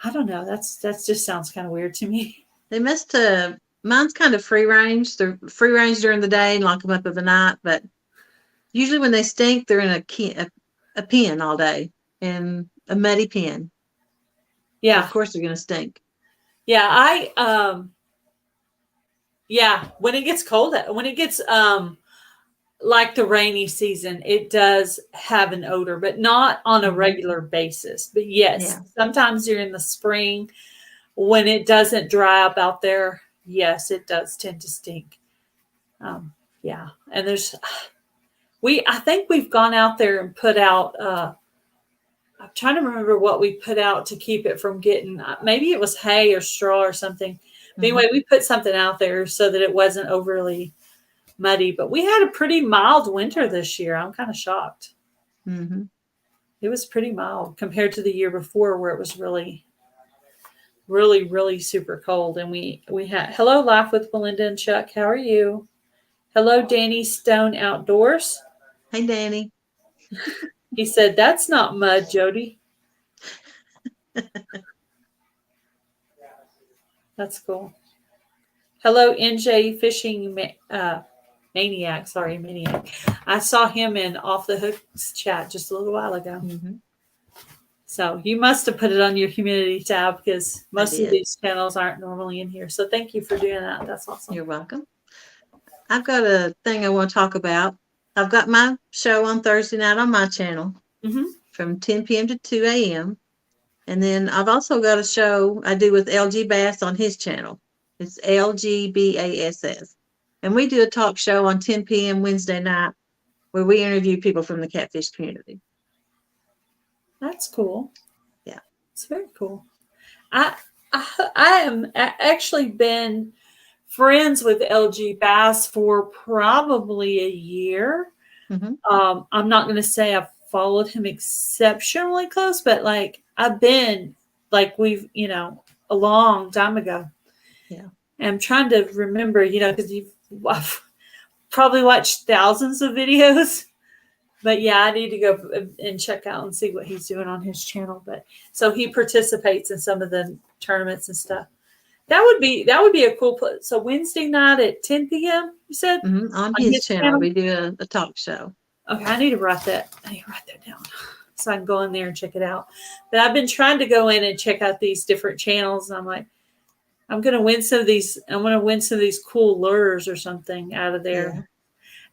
I don't know. That just sounds kind of weird to me. They must have, mine's kind of free range. They're free range during the day and lock them up at the night. But usually when they stink, they're in a pen all day, in a muddy pen. Yeah. So of course they're going to stink. Yeah. When it gets cold, when it gets, like the rainy season, it does have an odor, but not on a regular basis. But yes, sometimes during the spring, when it doesn't dry up out there, yes, it does tend to stink. Yeah. And I think we've gone out there and put out, I'm trying to remember what we put out to keep it from getting, maybe it was hay or straw or something. But anyway, we put something out there so that it wasn't overly muddy. But we had a pretty mild winter this year. I'm kind of shocked. Mm-hmm. It was pretty mild compared to the year before where it was really, really, really super cold. And we had hello, Life with Belinda and Chuck. How are you? Hello, Danny Stone Outdoors. Hey, Danny. He said, that's not mud, Jodi. That's cool. Hello, NJ Fishing Maniac. Sorry, Maniac. I saw him in Off the Hooks chat just a little while ago. Mm-hmm. So you must have put it on your community tab because most of these channels aren't normally in here. So thank you for doing that. That's awesome. You're welcome. I've got a thing I want to talk about. I've got my show on Thursday night on my channel from 10 p.m. to 2 a.m. And then I've also got a show I do with LG Bass on his channel. It's LGBASS. And we do a talk show on 10 p.m. Wednesday night where we interview people from the catfish community. That's cool. Yeah. It's very cool. I am actually been friends with LG Bass for probably a year. Mm-hmm. I'm not going to say I've followed him exceptionally close, but like I've been like we've, a long time ago. Yeah. And I'm trying to remember, because I've probably watched thousands of videos. But yeah, I need to go and check out and see what he's doing on his channel. But so he participates in some of the tournaments and stuff. That would be a cool place. So Wednesday night at 10 p.m. You said on his channel we do a talk show. Okay, I need to write that down so I can go in there and check it out. But I've been trying to go in and check out these different channels, and I'm like, I'm gonna win some of these. I'm gonna win some of these cool lures or something out of there.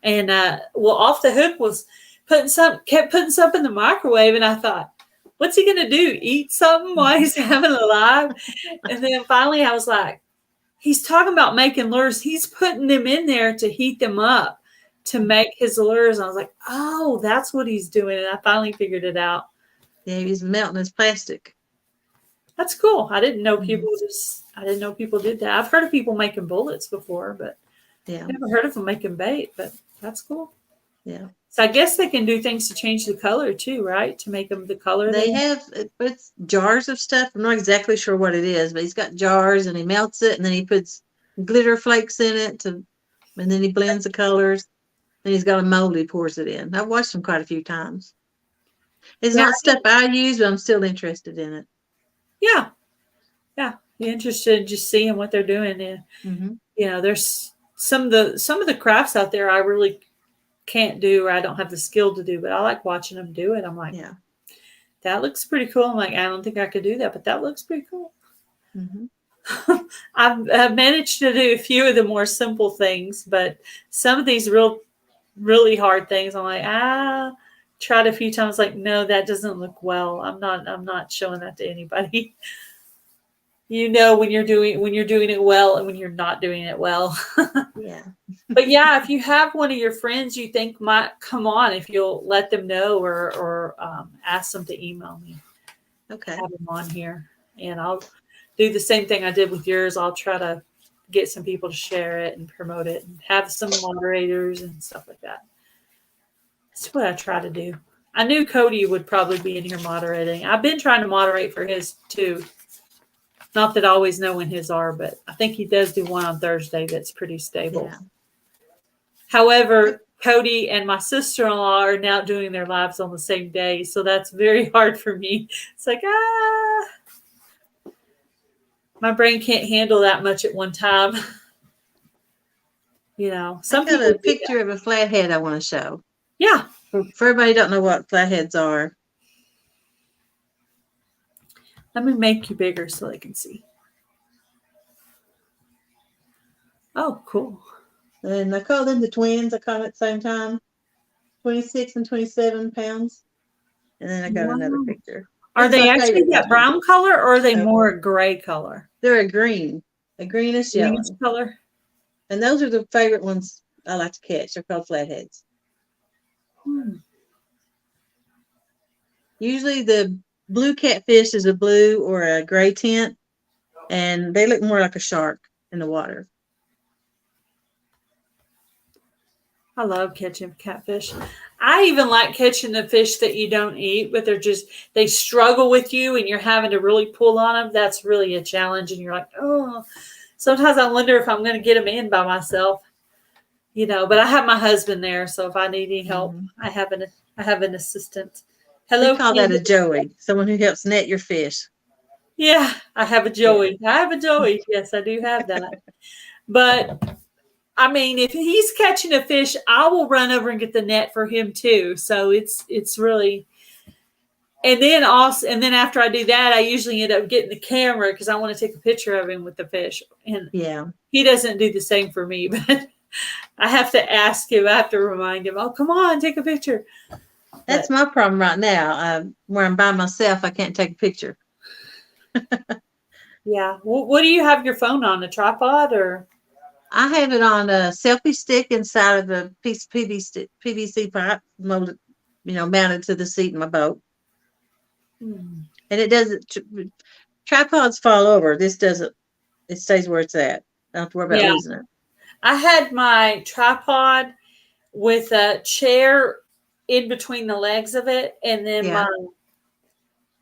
Yeah. And Off the Hook was kept putting something in the microwave, and I thought, what's he gonna do? Eat something while he's having it alive? And then finally I was like, he's talking about making lures. He's putting them in there to heat them up to make his lures. And I was like, oh, that's what he's doing. And I finally figured it out. Yeah, he's melting his plastic. That's cool. I didn't know people did that. I've heard of people making bullets before, but I've never heard of them making bait, but that's cool. Yeah. So I guess they can do things to change the color too, right? To make them the color. They have it's jars of stuff. I'm not exactly sure what it is, but he's got jars and he melts it and then he puts glitter flakes in it and then he blends the colors. Then he's got a mold he pours it in. I've watched him quite a few times. It's not stuff I use, but I'm still interested in it. Yeah. Yeah. You're interested in just seeing what they're doing. And there's some of the crafts out there I really can't do or I don't have the skill to do, but I like watching them do it. I'm like, Yeah. that looks pretty cool. I'm like, I don't think I could do that, but that looks pretty cool. Mm-hmm. I've managed to do a few of the more simple things, but some of these really hard things, I'm like, tried a few times, like, no, that doesn't look well. I'm not showing that to anybody. You know when you're doing it well and when you're not doing it well. Yeah. But yeah, if you have one of your friends you think might come on, if you'll let them know or ask them to email me. Okay. Have them on here, and I'll do the same thing I did with yours. I'll try to get some people to share it and promote it and have some moderators and stuff like that. That's what I try to do. I knew Cody would probably be in here moderating. I've been trying to moderate for his too. Not that I always know when his are, but I think he does do one on Thursday that's pretty stable. Yeah. However, Cody and my sister-in-law are now doing their lives on the same day, so that's very hard for me. It's like, my brain can't handle that much at one time. You know, I got a picture of a flathead I want to show. Yeah. For everybody who don't know what flatheads are. Let me make you bigger so they can see. Oh, cool. And I call them the twins. I call them at the same time. 26 and 27 pounds. And then I got another picture. Are they actually that brown color or are they more a gray color? They're a greenish yellow color. And those are the favorite ones I like to catch. They're called flatheads. Usually the blue catfish is a blue or a gray tint, and they look more like a shark in the water. I love catching catfish. I even like catching the fish that you don't eat, but they struggle with you and you're having to really pull on them. That's really a challenge. And you're like, oh, sometimes I wonder if I'm going to get them in by myself, you know, but I have my husband there. So if I need any help, I have an assistant. Hello. We call that a joey, someone who helps net your fish. Yeah, I have a joey. Yeah. I have a joey. Yes, I do have that. But I mean, if he's catching a fish, I will run over and get the net for him too. So it's really, and then after I do that, I usually end up getting the camera because I want to take a picture of him with the fish. And he doesn't do the same for me, but I have to ask him. I have to remind him. Oh, come on, take a picture. That's my problem right now. Where I'm by myself, I can't take a picture. Yeah. What do you have your phone on? A tripod or? I have it on a selfie stick inside of a piece of PVC pipe, molded, mounted to the seat in my boat. And it doesn't. Tripods fall over. This doesn't. It stays where it's at. I don't have to worry about losing it. I had my tripod with a chair in between the legs of it, and then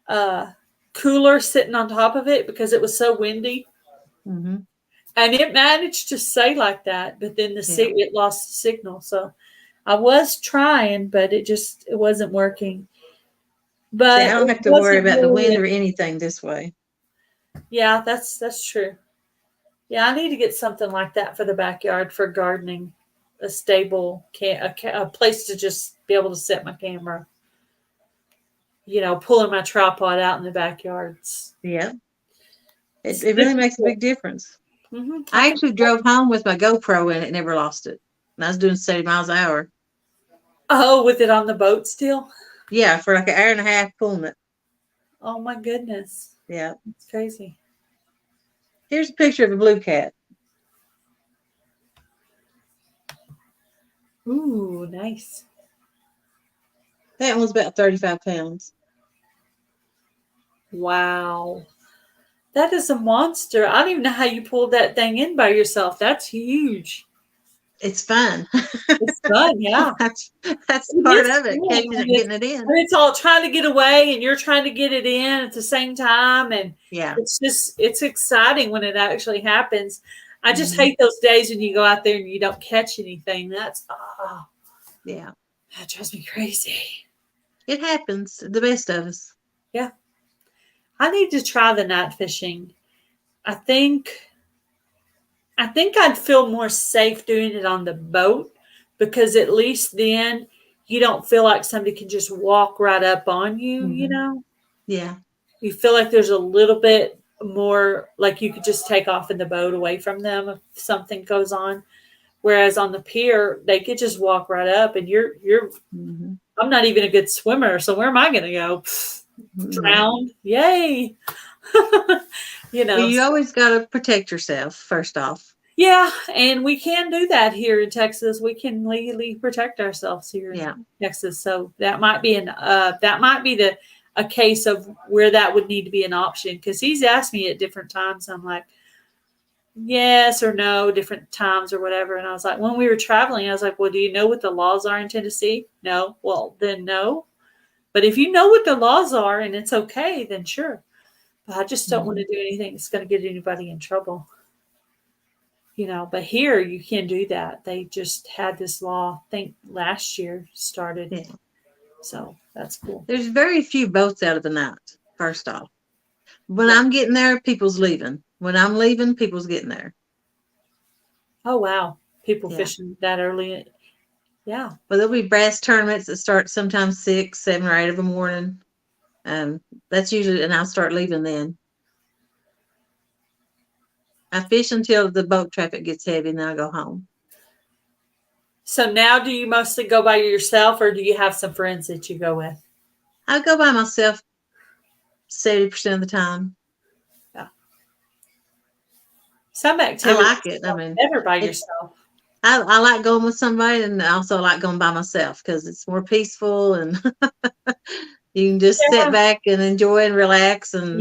my cooler sitting on top of it because it was so windy. Mm-hmm. And it managed to stay like that, but then it lost the signal. So I was trying, but it wasn't working. But I don't have to worry about the wind or anything this way. Yeah, that's true. Yeah, I need to get something like that for the backyard for gardening. A stable a place to just be able to set my camera. Pulling my tripod out in the backyards. Yeah. It really makes a big difference. Mm-hmm. I actually drove home with my GoPro in it, never lost it. And I was doing 70 miles an hour. Oh, with it on the boat still? Yeah, for like an hour and a half pulling it. Oh my goodness. Yeah. It's crazy. Here's a picture of a blue cat. Ooh, nice. That one's about 35 pounds. Wow. That is a monster. I don't even know how you pulled that thing in by yourself. That's huge. It's fun. It's fun, yeah. That's part of it, getting it in. And it's all trying to get away and you're trying to get it in at the same time. And it's exciting when it actually happens. I just hate those days when you go out there and you don't catch anything. That drives me crazy. It happens. The best of us. Yeah. I need to try the night fishing. I think I'd feel more safe doing it on the boat because at least then you don't feel like somebody can just walk right up on you, you know? Yeah. You feel like there's a little bit more, like you could just take off in the boat away from them if something goes on. Whereas on the pier, they could just walk right up, and you're. I'm not even a good swimmer, so where am I going to go? Drowned? Yay! You know. Well, you always got to protect yourself first off. Yeah, and we can do that here in Texas. We can legally protect ourselves here in Texas. So that might be a case of where that would need to be an option, because he's asked me at different times. I'm like, yes or no, different times or whatever. And I was like, when we were traveling, I was like, well, do you know what the laws are in Tennessee? No. Well, then no. But if you know what the laws are and it's okay, then sure. But I just don't want to do anything that's going to get anybody in trouble. You know, but here you can do that. They just had this law, I think last year started. Yeah. So that's cool. There's very few boats out of the night, first off. When I'm getting there, people's leaving. When I'm leaving, people's getting there. Oh, wow. People fishing that early. Yeah. Well, there'll be brass tournaments that start sometimes 6, 7, or 8 in the morning. That's usually, and I'll start leaving then. I fish until the boat traffic gets heavy, and then I go home. So now do you mostly go by yourself, or do you have some friends that you go with? I go by myself 70% of the time. Yeah. Some activities. I like it. I mean, never by yourself. I like going with somebody, and I also like going by myself because it's more peaceful, and you can just sit back and enjoy and relax and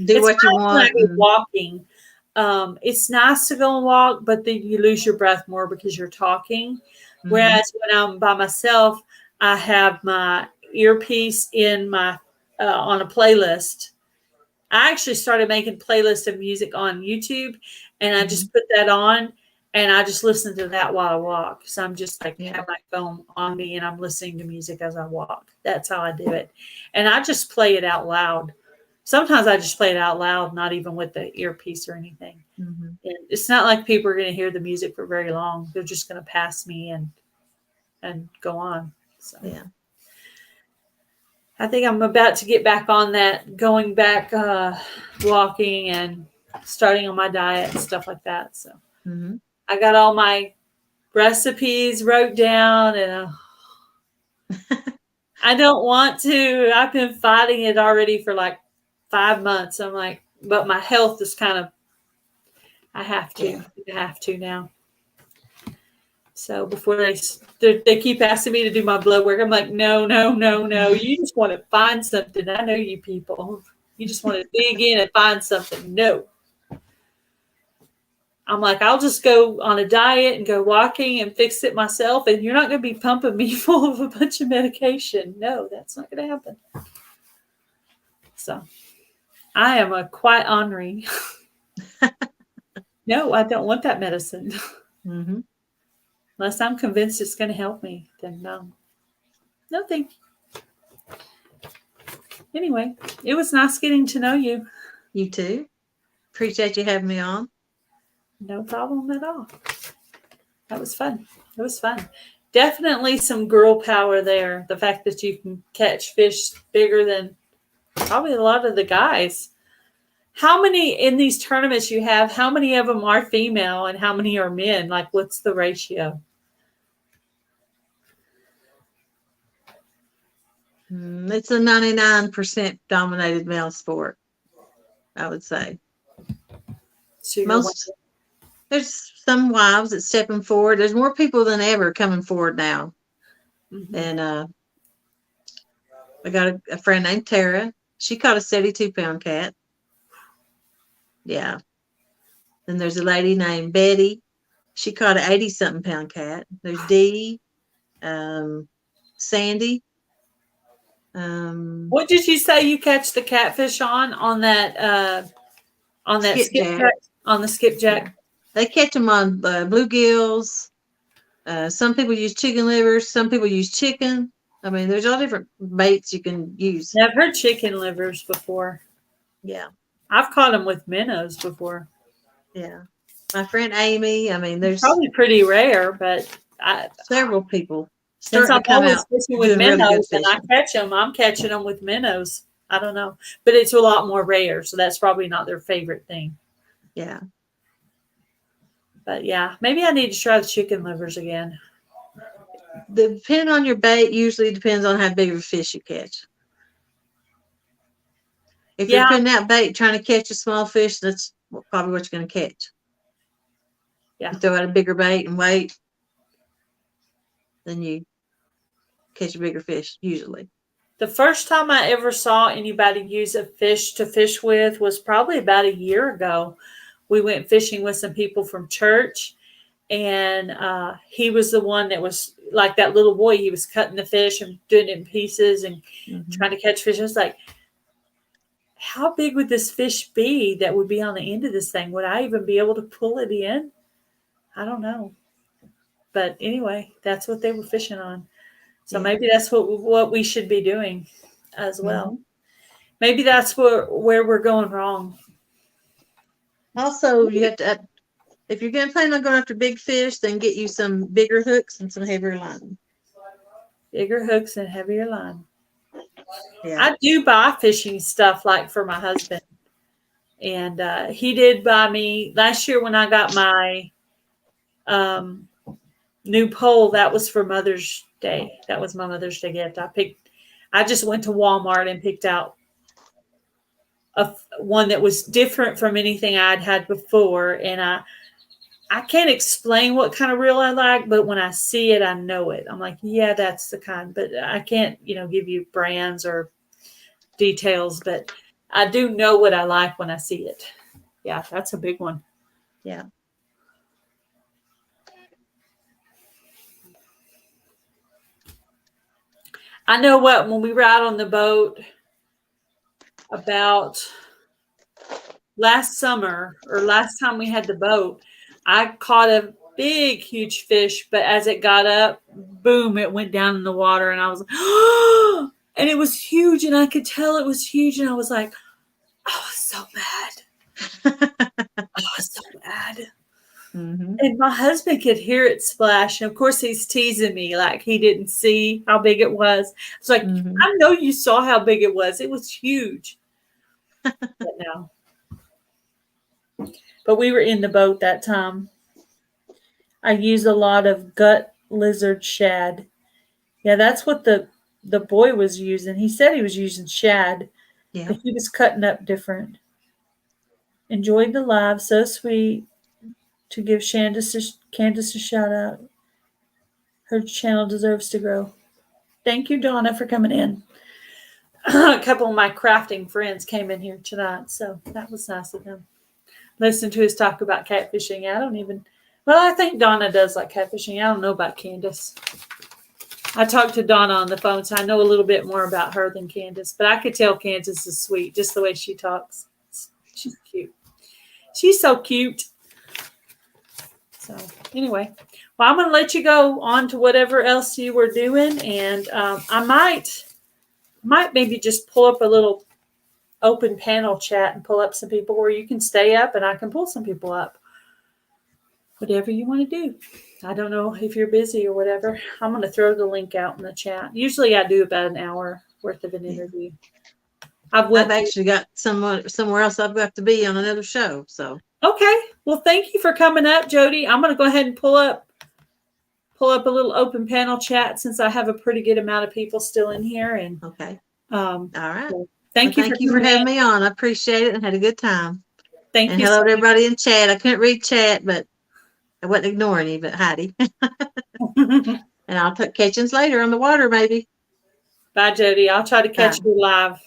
do what you want. Walking. It's nice to go and walk, but then you lose your breath more because you're talking. Whereas when I'm by myself, I have my earpiece in my on a playlist. I actually started making playlists of music on YouTube, and I just put that on, and I just listen to that while I walk. So I'm just like have my phone on me, and I'm listening to music as I walk. That's how I do it, and I just play it out loud. Sometimes I just play it out loud, not even with the earpiece or anything. And it's not like people are going to hear the music for very long. They're just going to pass me and go on. So I think I'm about to get back on that, going back walking and starting on my diet and stuff like that. So I got all my recipes wrote down, and I don't want to. I've been fighting it already for like 5 months. I'm like, but my health is kind of, I have to now. So before they keep asking me to do my blood work, I'm like, no. You just want to find something. I know you people. You just want to dig in and find something. No. I'm like, I'll just go on a diet and go walking and fix it myself, and you're not going to be pumping me full of a bunch of medication. No, that's not going to happen. So I am a quite ornery. No, I don't want that medicine. Unless I'm convinced it's going to help me, then no. No thank you. Anyway, it was nice getting to know you. You too. Appreciate you having me on. No problem at all. That was fun. It was fun. Definitely some girl power there. The fact that you can catch fish bigger than probably a lot of the guys. How many in these tournaments you have, how many of them are female and how many are men? Like, what's the ratio? It's a 99% dominated male sport, I would say. So there's some wives that's stepping forward. There's more people than ever coming forward now. And I got a friend named Tara. She caught a 72-pound cat. Yeah. Then there's a lady named Betty. She caught an 80-something pound cat. There's Dee, Sandy. What did you say you catch the catfish on that skipjack? On the skipjack. Yeah. They catch them on bluegills. Some people use chicken livers. Some people use chicken. I mean, there's all different baits you can use. Yeah, I've heard chicken livers before. Yeah. I've caught them with minnows before. Yeah. My friend Amy, I mean, there's probably pretty rare, but Several people Since starting I'm to come always out fishing with doing really good minnows and I fishing. catch them, I'm catching them with minnows. I don't know, but it's a lot more rare, so that's probably not their favorite thing. Yeah. But yeah, maybe I need to try the chicken livers again. Depending on your bait, usually depends on how big of a fish you catch. If you're Yeah, putting out bait trying to catch a small fish, that's probably what you're going to catch. yeah. You throw out a bigger bait and wait, then you catch a bigger fish, usually. The first time I ever saw anybody use a fish to fish with was probably about a year ago. We went fishing with some people from church, and he was the one that was like that little boy. He was cutting the fish and doing it in pieces and trying to catch fish. I was like, how big would this fish be that would be on the end of this thing? Would I even be able to pull it in? I don't know. But anyway, that's what they were fishing on. So Yeah. maybe that's what we should be doing as well. Mm-hmm. Maybe that's where we're going wrong. Also, you have to, if you're going to plan on going after big fish, then get you some bigger hooks and some heavier line. Bigger hooks and heavier line. Yeah. I do buy fishing stuff like for my husband. And he did buy me last year when I got my new pole. That was for Mother's Day. That was my Mother's Day gift. I just went to Walmart and picked out one that was different from anything I'd had before. And I can't explain what kind of reel I like, but when I see it, I know it. I'm like, yeah, that's the kind. But I can't, give you brands or details, but I do know what I like when I see it. Yeah, that's a big one. Yeah. I know what, when we were out on the boat about last summer or last time we had the boat, I caught a big, huge fish, but as it got up, boom, it went down in the water. And I was like, oh, and it was huge. And I could tell it was huge. And I was like, I was so mad. I was so mad. Mm-hmm. And my husband could hear it splash. And of course, he's teasing me like he didn't see how big it was. It's like, I know you saw how big it was. It was huge. But no. But we were in the boat that time. I used a lot of gut lizard shad. Yeah, that's what the boy was using. He said he was using shad, Yeah. but he was cutting up different. Enjoyed the live. So sweet to give Candace a shout out. Her channel deserves to grow. Thank you, Donna, for coming in. A couple of my crafting friends came in here tonight, so that was nice of them. Listen to us talk about catfishing. I think Donna does like catfishing. I don't know about Candace. I talked to Donna on the phone, so I know a little bit more about her than Candace, but I could tell Candace is sweet, just the way she talks. She's cute. She's so cute. So anyway, well, I'm going to let you go on to whatever else you were doing, and I might maybe just pull up a little open panel chat and pull up some people where you can stay up and I can pull some people up. Whatever you want to do. I don't know if you're busy or whatever. I'm going to throw the link out in the chat. Usually I do about an hour worth of an interview. I've actually got somewhere else I've got to be on another show. So okay. Well, thank you for coming up, Jodi. I'm going to go ahead and pull up a little open panel chat since I have a pretty good amount of people still in here. And okay. All right. So thank you for having me on. I appreciate it and had a good time. Thank you. Hello to everybody in chat. I couldn't read chat, but I wasn't ignoring you, but Heidi. And I'll catch you later on the water, maybe. Bye, Jodi. I'll try to catch you live.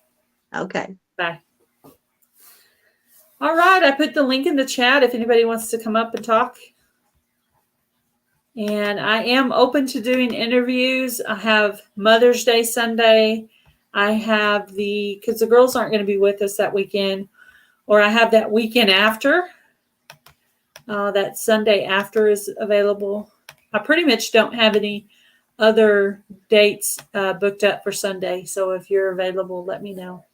Okay. Bye. All right. I put the link in the chat if anybody wants to come up and talk. And I am open to doing interviews. I have Mother's Day Sunday. I have because the girls aren't going to be with us that weekend, or I have that weekend after. That Sunday after is available. I pretty much don't have any other dates booked up for Sunday. So if you're available, let me know.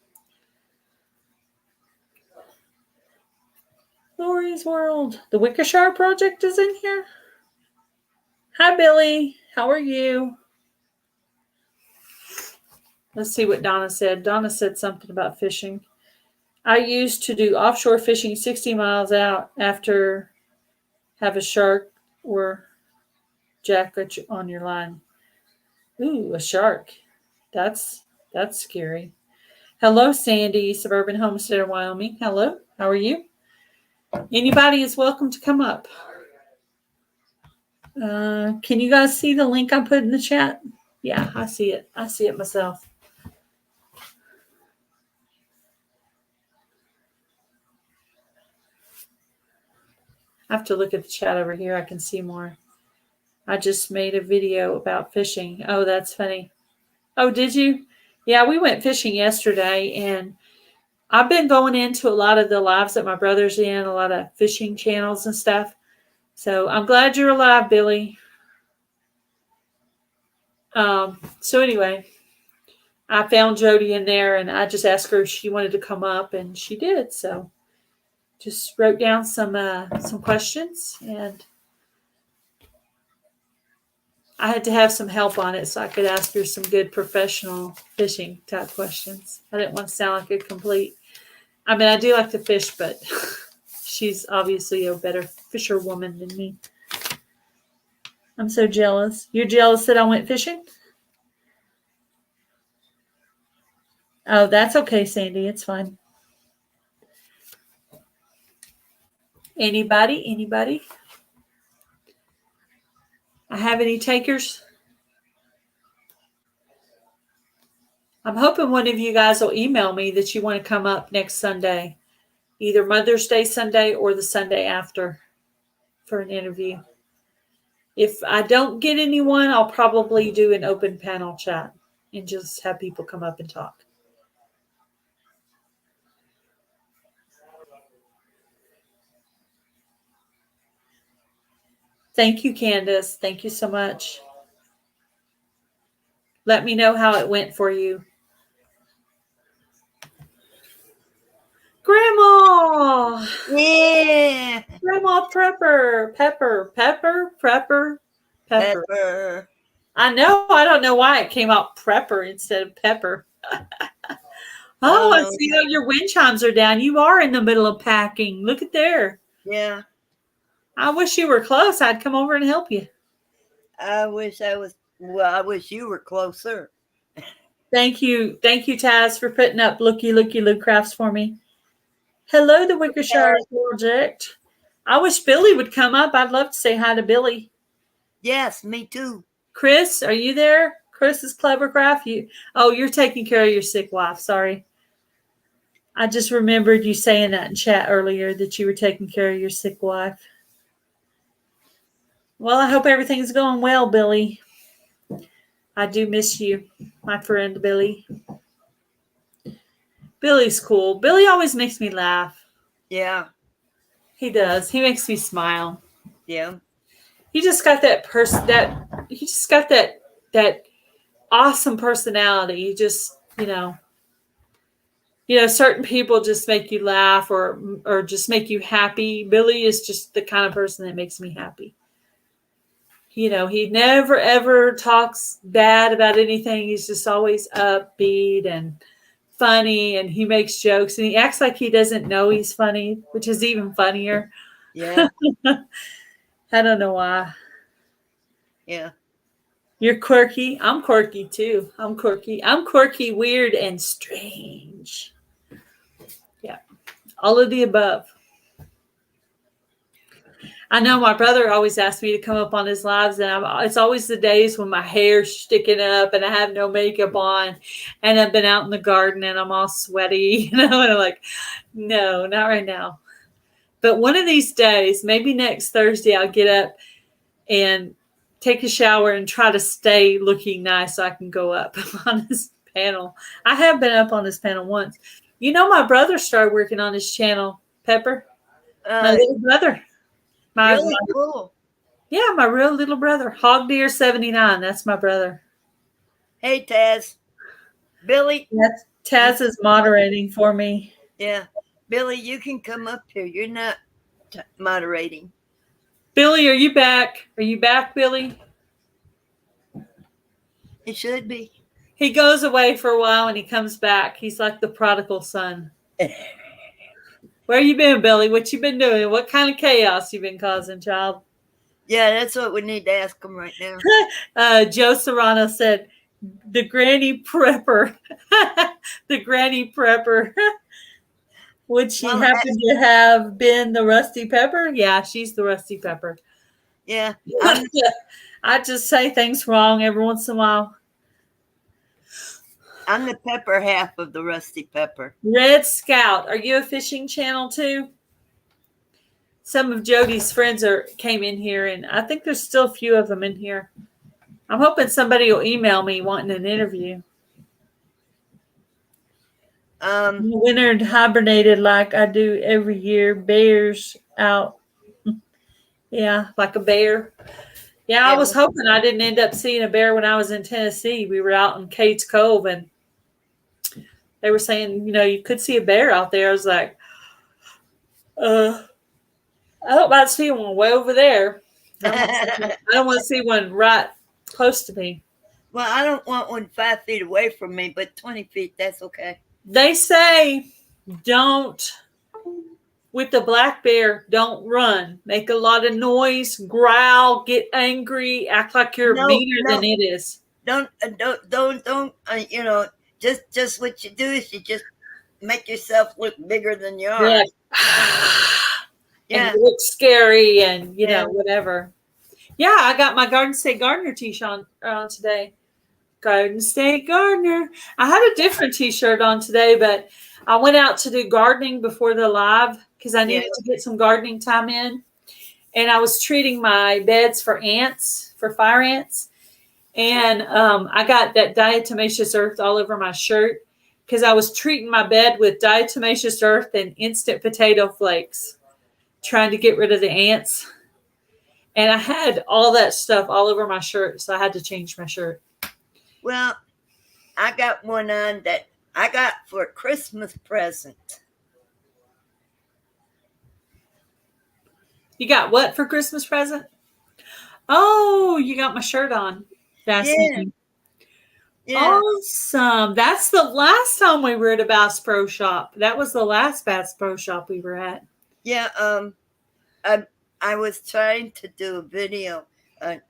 Lori's World. The Wickershire Project is in here. Hi, Billy. How are you? Let's see what Donna said. Donna said something about fishing. I used to do offshore fishing 60 miles out after have a shark or jacket on your line. Ooh, a shark. That's scary. Hello, Sandy, Suburban Homesteader, Wyoming. Hello. How are you? Anybody is welcome to come up. Can you guys see the link I put in the chat? Yeah, I see it. I see it myself. I have to look at the chat over here. I can see more. I just made a video about fishing. Oh, that's funny. Oh, did you? Yeah, we went fishing yesterday, and I've been going into a lot of the lives that my brother's in, a lot of fishing channels and stuff. So I'm glad you're alive, Billy. So anyway, I found Jodi in there, and I just asked her if she wanted to come up, and she did. So just wrote down some questions, and I had to have some help on it so I could ask her some good professional fishing type questions. I didn't want to sound like a complete. I mean, I do like to fish, but she's obviously a better fisherwoman than me. I'm so jealous. You're jealous that I went fishing? Oh, that's okay, Sandy. It's fine. Anybody? I have any takers? I'm hoping one of you guys will email me that you want to come up next Sunday, either Mother's Day Sunday or the Sunday after for an interview. If I don't get anyone, I'll probably do an open panel chat and just have people come up and talk. Thank you, Candace. Thank you so much. Let me know how it went for you. Grandma! Yeah! Grandma Prepper. Pepper. I know. I don't know why it came out Prepper instead of Pepper. Oh, I see how your wind chimes are down. You are in the middle of packing. Look at there. Yeah. I wish you were close. I'd come over and help you. I wish I wish you were closer. Thank you, Taz, for putting up Lookie Lou crafts for me. Hello, the Wickershire Project. I wish Billy would come up. I'd love to say hi to Billy. Yes, me too. Chris, are you there? Chris is Clevercraft. You're taking care of your sick wife. Sorry. I just remembered you saying that in chat earlier that you were taking care of your sick wife. Well, I hope everything's going well, Billy. I do miss you, my friend Billy. Billy's cool. Billy always makes me laugh. Yeah. He does. He makes me smile. Yeah. He just got that that awesome personality. He just, certain people just make you laugh or just make you happy. Billy is just the kind of person that makes me happy. He never ever talks bad about anything. He's just always upbeat and funny, and he makes jokes, and he acts like he doesn't know he's funny, which is even funnier. Yeah. I don't know why. Yeah. You're quirky. I'm quirky too. I'm quirky, weird, and strange. Yeah. All of the above. I know my brother always asked me to come up on his lives, and it's always the days when my hair's sticking up and I have no makeup on, and I've been out in the garden and I'm all sweaty, and I'm like, no, not right now. But one of these days, maybe next Thursday, I'll get up and take a shower and try to stay looking nice so I can go up on his panel. I have been up on his panel once. My brother started working on his channel, Pepper. My little brother. Really cool. Yeah, my real little brother. Hog Deer 79. That's my brother. Hey, Taz. Billy. Taz is moderating for me. Yeah. Billy, you can come up here. You're not moderating. Billy, are you back? Are you back, Billy? He should be. He goes away for a while and he comes back. He's like the prodigal son. Where you been, Billy? What you been doing? What kind of chaos you been causing, child? Yeah, that's what we need to ask him right now. Joe Serrano said, the granny prepper. The granny prepper. Would she happen to have been the Rusty Pepper? Yeah, she's the Rusty Pepper. Yeah. I just say things wrong every once in a while. I'm the pepper half of the Rusty Pepper. Red Scout, are you a fishing channel too? Some of Jody's friends came in here, and I think there's still a few of them in here. I'm hoping somebody will email me wanting an interview. Wintered hibernated like I do every year. Bears out. Yeah, like a bear. Yeah, I was hoping I didn't end up seeing a bear when I was in Tennessee. We were out in Cates Cove, and they were saying, you could see a bear out there. I was like, I don't mind seeing one way over there. I don't want to see one right close to me. Well, I don't want one 5 feet away from me, but 20 feet, that's okay. They say with the black bear, don't run. Make a lot of noise, growl, get angry, act like you're meaner than it is. Don't, just what you do is you just make yourself look bigger than you are. Yeah. Yeah. And you look scary and, whatever. Yeah, I got my Garden State Gardener t-shirt on today. Garden State Gardener. I had a different t-shirt on today, but I went out to do gardening before the live because I needed to get some gardening time in. And I was treating my beds for fire ants. And I got that diatomaceous earth all over my shirt because I was treating my bed with diatomaceous earth and instant potato flakes, trying to get rid of the ants. And I had all that stuff all over my shirt, so I had to change my shirt. Well, I got one on that I got for a Christmas present. You got what for Christmas present? Oh, you got my shirt on. Fascinating. Yeah. Awesome. That's the last time we were at a Bass Pro Shop. That was the last Bass Pro Shop we were at. Yeah. I was trying to do a video on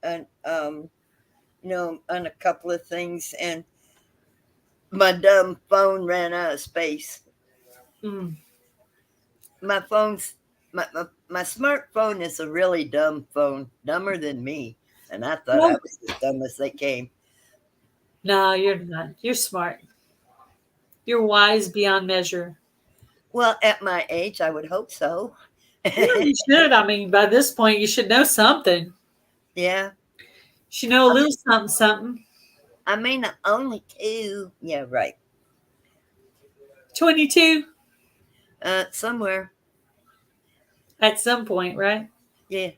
a couple of things, and my dumb phone ran out of space. My smartphone is a really dumb phone, dumber than me, and I thought I was as dumb as they came. No, you're not. You're smart. You're wise beyond measure. Well, at my age, I would hope so. Yeah, you should. I mean, by this point, you should know something. Yeah. You should know a little something. I mean, only 2. Yeah, right. 22? Somewhere. At some point, right? Yeah.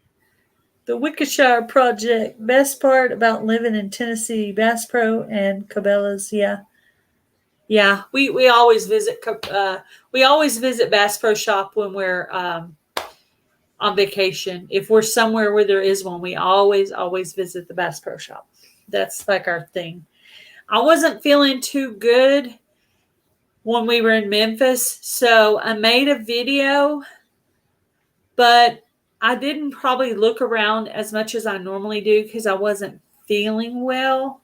The Wickshire Project. Best part about living in Tennessee. Bass Pro and Cabela's. Yeah. Yeah. We always visit Bass Pro Shop when we're on vacation. If we're somewhere where there is one, we always visit the Bass Pro Shop. That's like our thing. I wasn't feeling too good when we were in Memphis, so I made a video, but I didn't probably look around as much as I normally do because I wasn't feeling well.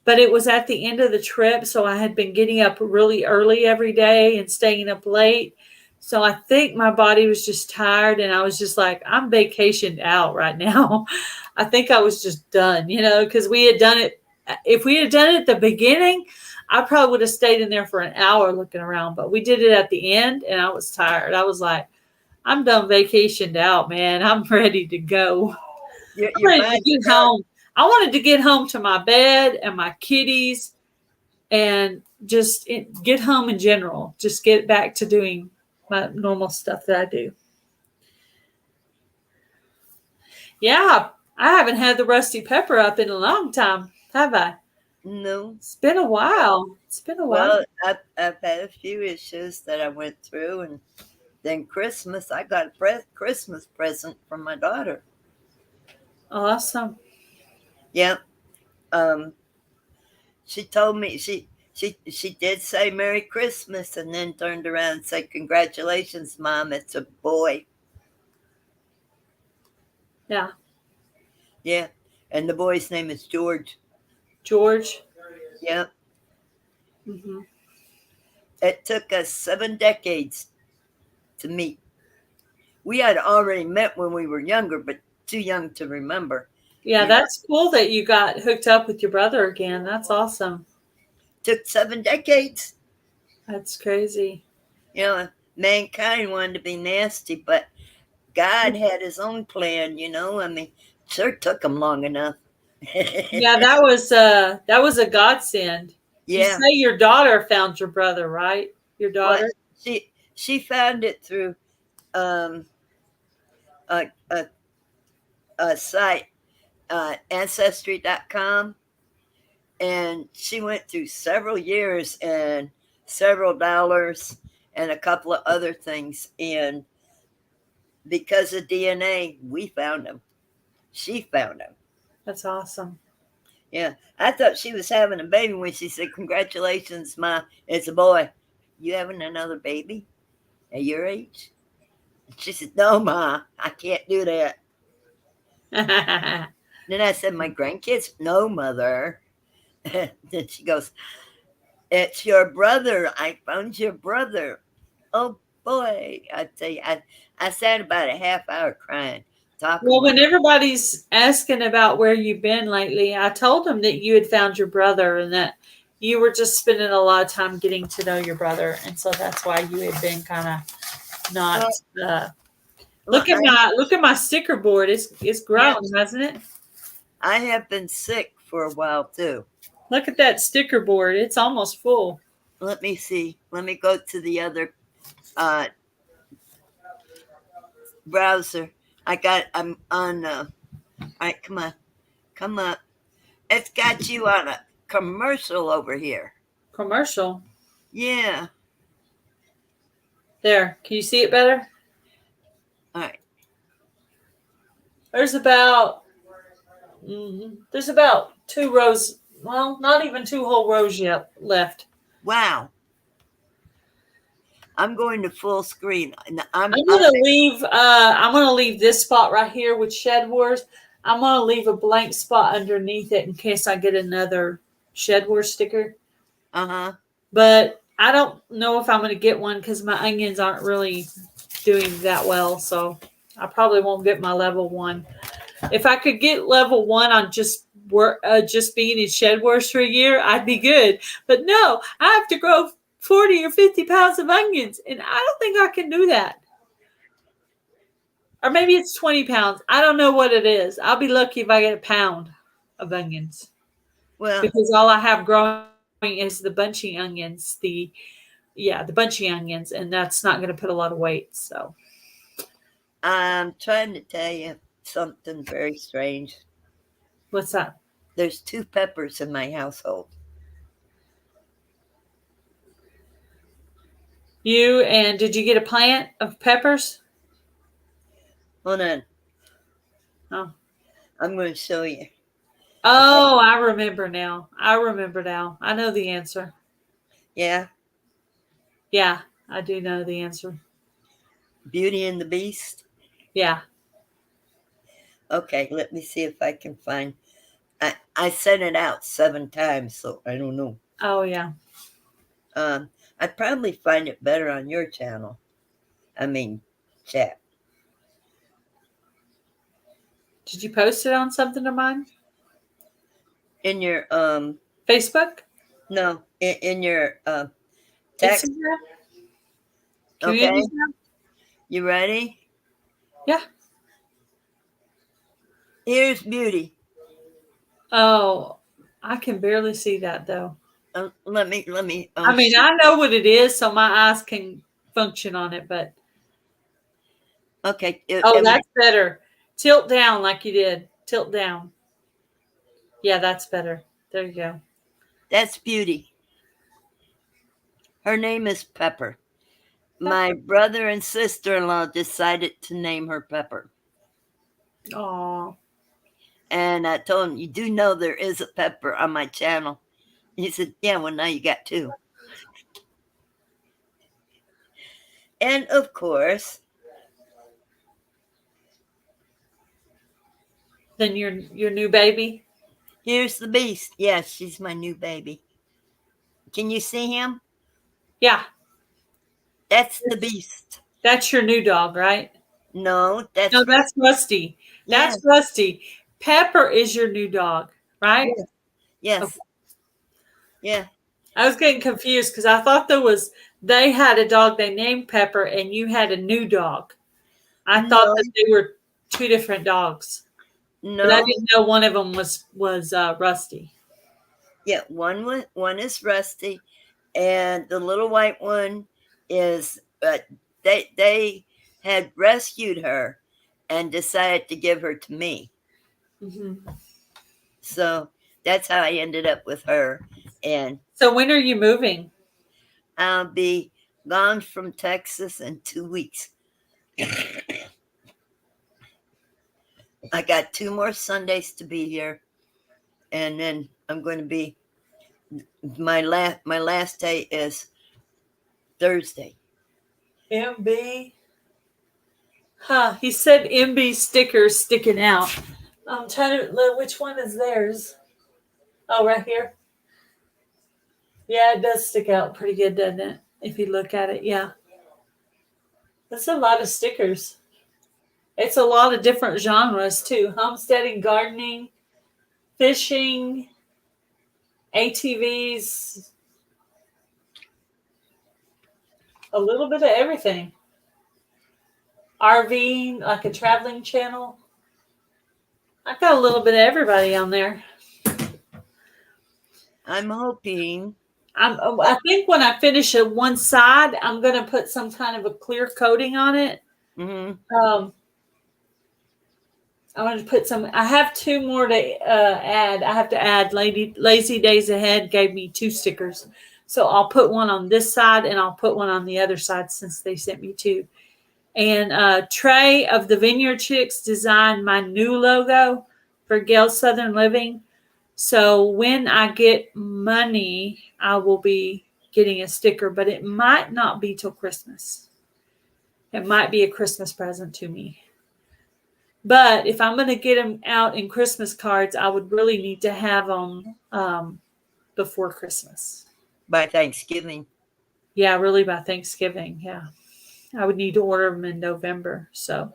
But it was at the end of the trip, so I had been getting up really early every day and staying up late. So I think my body was just tired, and I was just like, I'm vacationed out right now. I think I was just done, because we had done it. If we had done it at the beginning, I probably would have stayed in there for an hour looking around. But we did it at the end, and I was tired. I was like, I'm done vacationed out, man. I'm ready to go. I'm ready to get home. I wanted to get home to my bed and my kitties and just get home in general. Just get back to doing my normal stuff that I do. Yeah, I haven't had the Rusty Pepper up in a long time, have I? No. It's been a while. Well, I've had a few issues that I went through, and then Christmas, I got a Christmas present from my daughter. Awesome. Yeah. she told me she did say Merry Christmas and then turned around and said, "Congratulations, Mom, it's a boy." Yeah. Yeah. And the boy's name is George. George. Yeah. Mm-hmm. It took us 7 decades to meet. We had already met when we were younger, but too young to remember. Yeah, You that's cool that you got hooked up with your brother again. That's awesome. Took 7 decades. That's crazy. You know, mankind wanted to be nasty, but God had his own plan, you know. I mean, sure took him long enough. Yeah, that was a godsend. You Yeah. say your daughter found your brother, right? Your daughter? Well, she found it through a, a site, ancestry.com, and she went through several years and several dollars and a couple of other things, and because of DNA, we found him. She found him. That's awesome. Yeah, I thought she was having a baby when she said, "Congratulations, Ma, it's a boy. You having another baby at your age?" She said, "No, Ma, I can't do that." Then I said, "My grandkids?" "No, Mother." Then she goes, "It's your brother. I found your brother." Oh, boy. I tell you, I sat about a half hour crying. Well, when everybody's asking about where you've been lately, I told them that you had found your brother and that you were just spending a lot of time getting to know your brother, and so that's why you had been kind of not. Look at my sticker board. It's grown, hasn't it? I have been sick for a while too. Look at that sticker board. It's almost full. Let me see. Let me go to the other browser. I'm on. All right, come up. It's got you on a commercial over here. Commercial. Yeah. There. Can you see it better? All right. There's about 2 rows. Well, not even 2 whole rows yet left. Wow. I'm going to full screen. I'm gonna leave this spot right here with Shed Wars. I'm gonna leave a blank spot underneath it in case I get another Shed Wars sticker. But I don't know if I'm gonna get one because my onions aren't really doing that well, so I probably won't get my level 1. If I could get level 1 on just being in Shed Wars for a year, I'd be good. But no, I have to grow 40 or 50 pounds of onions, and I don't think I can do that. Or maybe it's 20 pounds. I don't know what it is. I'll be lucky if I get a pound of onions. Well, because all I have growing is the bunchy onions, the bunchy onions, and that's not going to put a lot of weight. So I'm trying to tell you something very strange. What's that? There's 2 peppers in my household. Did you get a plant of peppers? Hold on. Oh. I'm going to show you. Oh, I remember now. I know the answer. Yeah? Yeah, I do know the answer. Beauty and the Beast? Yeah. Okay, let me see if I can find. I sent it out 7 times, so I don't know. Oh, yeah. I'd probably find it better on your channel. I mean, chat. Did you post it on something of mine? In your Facebook? No, in your text. Instagram? Okay. You ready? Yeah. Here's Beauty. Oh, I can barely see that though. Let me. I know what it is, so my eyes can function on it, but. Okay. That's better. Tilt down like you did. Tilt down. Yeah, that's better. There you go. That's Beauty. Her name is Pepper. My brother and sister-in-law decided to name her Pepper. Aw. And I told him, you do know there is a Pepper on my channel. He said, yeah, well, now you got 2. And of course, Then your new baby. here's the beast. Yes, she's my new baby. Can you see him? Yeah, That's the beast. that's your new dog, right? No, that's No, that's Rusty. yes, That's Rusty. Pepper is your new dog, right? yes, yes, Okay. yeah. I was getting confused because I thought they had a dog they named Pepper and you had a new dog. I thought No, that they were 2 different dogs, but I no, didn't know one of them was Rusty. yeah. One is Rusty, and the little white one is. They had rescued her and decided to give her to me. Mm-hmm. So that's how I ended up with her. And So when are you moving? I'll be gone from Texas in 2 weeks. I got 2 more Sundays to be here, and then I'm going to be my last day is Thursday. MB. Huh. He said MB stickers sticking out. I'm trying to look, which one is theirs? Oh, right here. Yeah, it does stick out pretty good, doesn't it? If you look at it, yeah. That's a lot of stickers. It's a lot of different genres too. Homesteading, gardening, fishing, ATVs, a little bit of everything. RVing, like a traveling channel. I've got a little bit of everybody on there. I'm hoping. I think when I finish one side, I'm going to put some kind of a clear coating on it. Mm-hmm. I want to put some. I have 2 more to add. I have to add. Lazy Days Ahead gave me 2 stickers, so I'll put one on this side and I'll put one on the other side since they sent me 2. And Trey of the Vineyard Chicks designed my new logo for Gail's Southern Living. So when I get money, I will be getting a sticker, but it might not be till Christmas. It might be a Christmas present to me. But if I'm going to get them out in Christmas cards, I would really need to have them before Christmas. By Thanksgiving. Yeah, really by Thanksgiving. Yeah. I would need to order them in November. So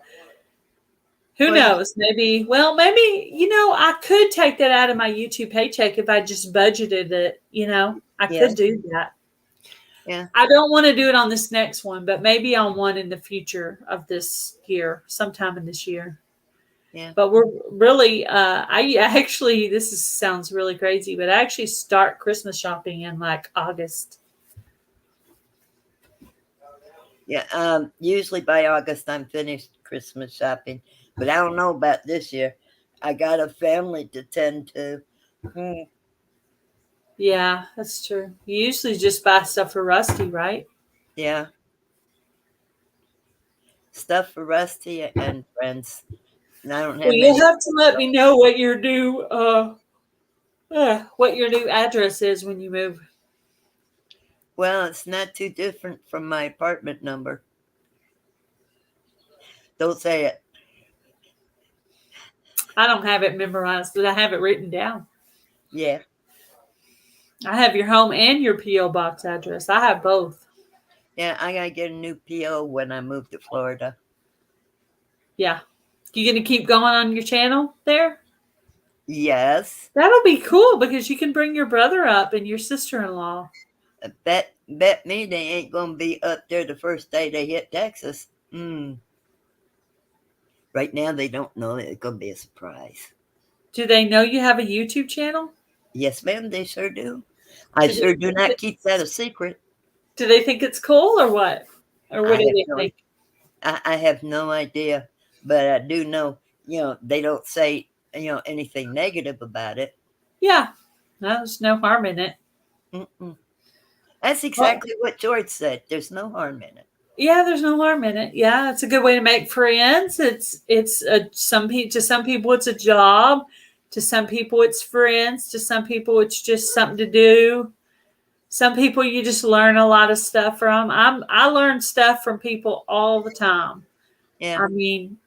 who knows? Maybe, I could take that out of my YouTube paycheck if I just budgeted it, I could do that. Yeah. I don't want to do it on this next one, but maybe on one in the future of this year, sometime in this year. Yeah. But we're really, sounds really crazy, but I actually start Christmas shopping in like August. Yeah. Usually by August I'm finished Christmas shopping, but I don't know about this year. I got a family to tend to. Yeah, that's true. You usually just buy stuff for Rusty, right? Yeah. Stuff for Rusty and friends. And I don't have. Well, you'll have to let me know what your new address is when you move. Well, it's not too different from my apartment number. Don't say it. I don't have it memorized, but I have it written down. Yeah. I have your home and your P.O. box address. I have both. Yeah, I gotta get a new P.O. when I move to Florida. Yeah. You gonna keep going on your channel there? Yes. That'll be cool because you can bring your brother up and your sister-in-law. Bet me they ain't gonna be up there the first day they hit Texas. Right now they don't know. It's gonna be a surprise. Do they know you have a YouTube channel? Yes, ma'am, they sure do. I sure do not keep that a secret. Do they think it's cool or what? Or what do they think? I have no idea, but I do know, they don't say, anything negative about it. Yeah. No, there's no harm in it. Mm-mm. That's exactly what George said. There's no harm in it. Yeah, there's no harm in it. Yeah, it's a good way to make friends. To some people it's a job. To some people, it's friends. To some people, it's just something to do. Some people you just learn a lot of stuff from. I learn stuff from people all the time. Yeah. I mean,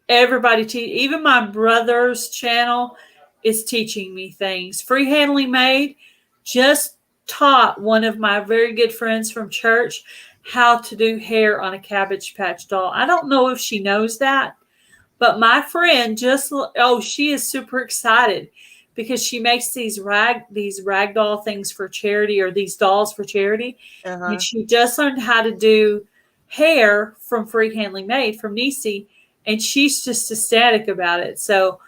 everybody, even my brother's channel is teaching me things. Free Handling Made just taught one of my very good friends from church how to do hair on a Cabbage Patch doll. I don't know if she knows that, but my friend she is super excited because she makes these ragdoll things for charity, or these dolls for charity. And she just learned how to do hair from Free Handling Made from Nisi, and she's just ecstatic about it. So,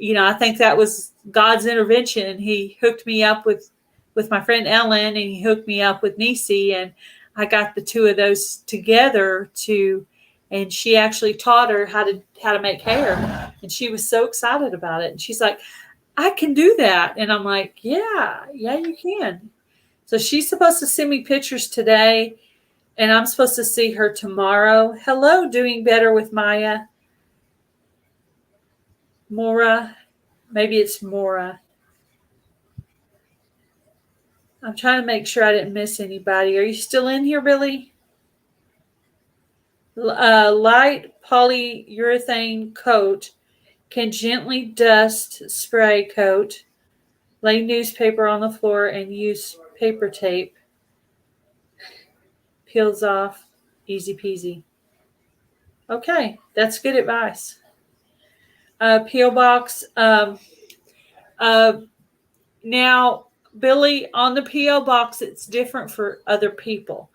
I think that was God's intervention, and he hooked me up with my friend Ellen, and he hooked me up with Nisi, and I got the two of those together and she actually taught her how to make hair, and she was so excited about it. And she's like, I can do that. And I'm like, yeah, you can. So she's supposed to send me pictures today, and I'm supposed to see her tomorrow. Hello, Doing Better with Maya. Mora. Maybe it's Mora. I'm trying to make sure I didn't miss anybody. Are you still in here, Billy? Light polyurethane coat can gently dust spray coat. Lay newspaper on the floor and use paper tape. Peels off. Easy peasy. Okay, that's good advice. P.O. Box. Now, Billy, on the P.O. Box, it's different for other people.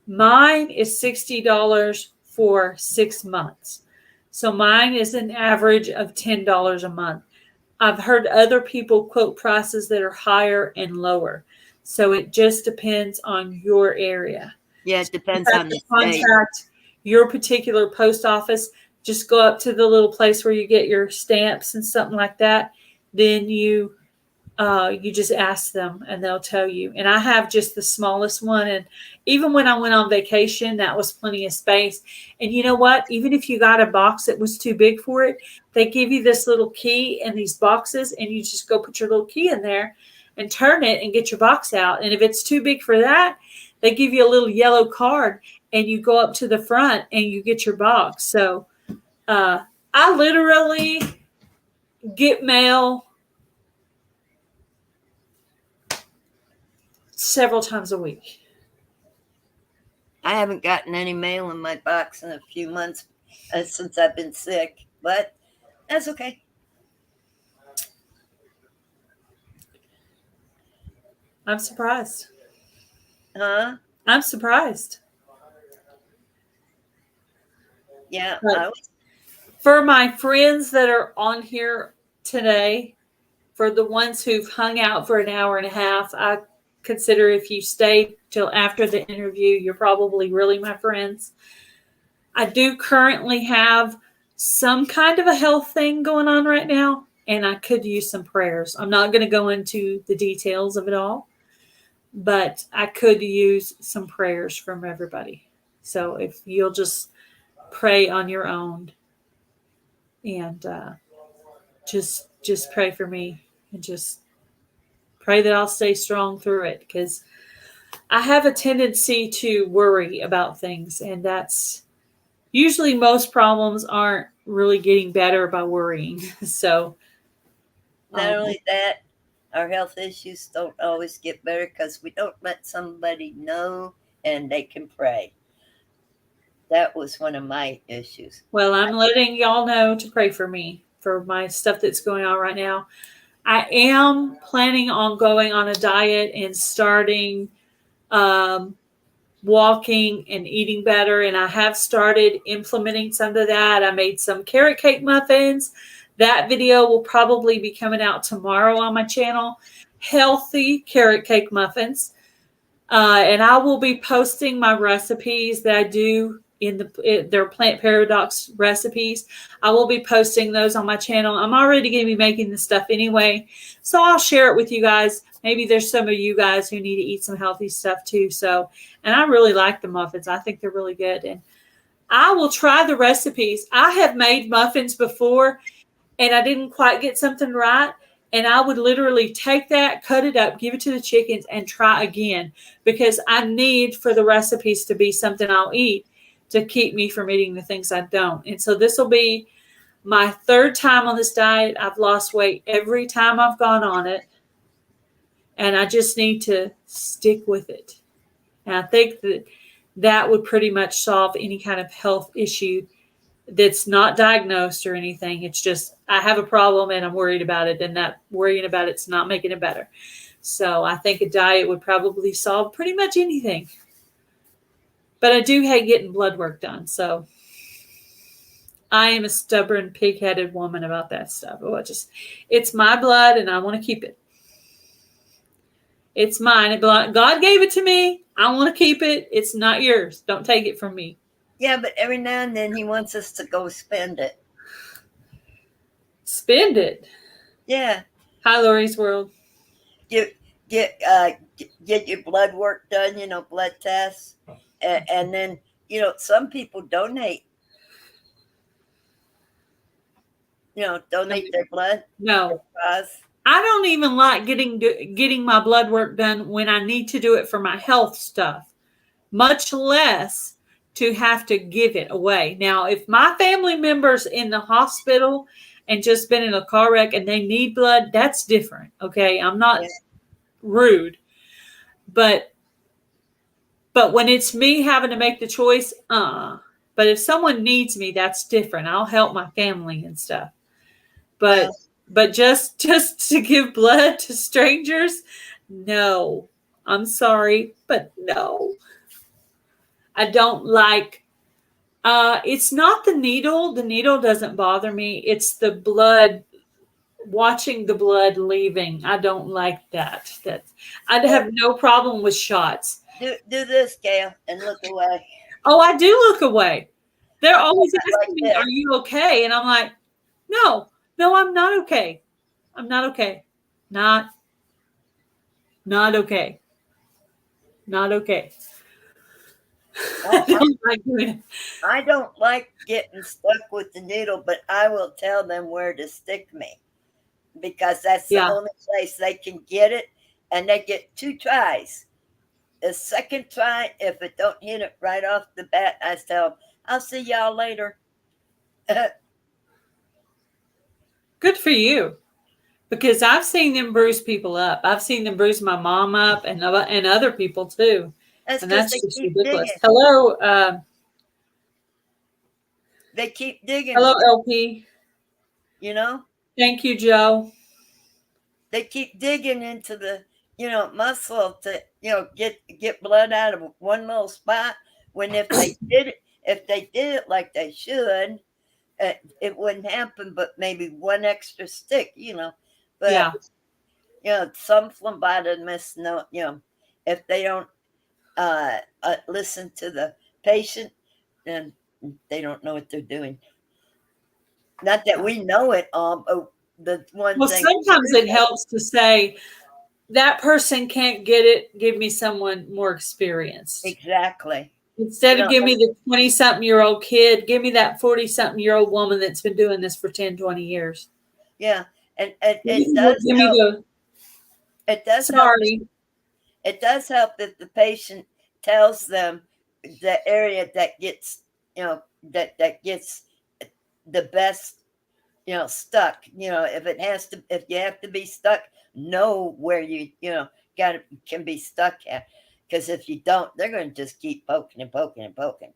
Mine is $60 for 6 months. So mine is an average of $10 a month. I've heard other people quote prices that are higher and lower. So it just depends on your area. Yeah, it depends on the state. Contact your particular post office. Just go up to the little place where you get your stamps and something like that. Then you just ask them and they'll tell you. And I have just the smallest one. And even when I went on vacation, that was plenty of space. And you know what? Even if you got a box that was too big for it, they give you this little key in these boxes, and you just go put your little key in there and turn it and get your box out. And if it's too big for that, they give you a little yellow card, and you go up to the front and you get your box. So I literally get mail several times a week. I haven't gotten any mail in my box in a few months since I've been sick, but that's okay. I'm surprised. Huh? I'm surprised. Yeah. For my friends that are on here today, for the ones who've hung out for an hour and a half, I consider if you stay till after the interview, you're probably really my friends. I do currently have some kind of a health thing going on right now, and I could use some prayers. I'm not going to go into the details of it all, but I could use some prayers from everybody. So if you'll just pray on your own and just pray for me, and just pray that I'll stay strong through it, because I have a tendency to worry about things, and that's usually most problems aren't really getting better by worrying. So not only that, our health issues don't always get better because we don't let somebody know and they can pray. That was one of my issues. Well, I'm letting y'all know to pray for me for my stuff that's going on right now. I am planning on going on a diet and starting walking and eating better. And I have started implementing some of that. I made some carrot cake muffins. That video will probably be coming out tomorrow on my channel. Healthy carrot cake muffins. And I will be posting my recipes that I do their Plant Paradox recipes. I will be posting those on my channel. I'm already going to be making this stuff anyway, so I'll share it with you guys. Maybe there's some of you guys who need to eat some healthy stuff too. So, and I really like the muffins. I think they're really good, and I will try the recipes. I have made muffins before, and I didn't quite get something right, And I would literally take that, cut it up, give it to the chickens, and try again, because I need for the recipes to be something I'll eat to keep me from eating the things I don't. And so this will be my third time on this diet. I've lost weight every time I've gone on it, and I just need to stick with it. And I think that that would pretty much solve any kind of health issue that's not diagnosed or anything. It's just I have a problem and I'm worried about it, and that worrying about it's not making it better. So I think a diet would probably solve pretty much anything. But I do hate getting blood work done. So I am a stubborn, pig-headed woman about that stuff. It's my blood and I want to keep it. It's mine. God gave it to me. I want to keep it. It's not yours. Don't take it from me. Yeah, but every now and then he wants us to go spend it. Spend it. Yeah. Hi, Lori's World. Get your blood work done, blood tests. And then, some people donate. Donate their blood. No. I don't even like getting my blood work done when I need to do it for my health stuff, much less to have to give it away. Now, if my family member's in the hospital and just been in a car wreck and they need blood, that's different. Okay. I'm not rude, but when it's me having to make the choice, but if someone needs me, that's different. I'll help my family and stuff. But just to give blood to strangers, no. I'm sorry, but no. I don't like, it's not the needle. The needle doesn't bother me. It's the blood, watching the blood leaving. I don't like that. I'd have no problem with shots. Do this, Gail, and look away. Oh, I do look away. They're always asking me, are you okay? And I'm like, no, I'm not okay. I'm not okay. Not okay. Not okay. I don't like getting stuck with the needle, but I will tell them where to stick me, because that's the only place they can get it, and they get 2 tries. The second try, if it don't hit it right off the bat, I tell them, I'll see y'all later. Good for you. Because I've seen them bruise people up. I've seen them bruise my mom up and other people too. That's just ridiculous. Digging. Hello. They keep digging. Hello, LP. Thank you, Joe. They keep digging into the, muscle to, get blood out of one little spot. When if they did it like they should, it wouldn't happen. But maybe one extra stick, But some phlebotomists if they don't listen to the patient, then they don't know what they're doing. Not that we know it all, but the one thing. Well, sometimes it helps to say that person can't get it. Give me someone more experienced. Exactly. Instead of give me the 20-something-year-old kid, give me that 40-something-year-old woman that's been doing this for 10, 20 years. Yeah. And it does help. It does help. It does help if the patient tells them the area that gets, that gets the best, stuck. If you have to be stuck, know where you can be stuck at. Because if you don't, they're going to just keep poking and poking and poking.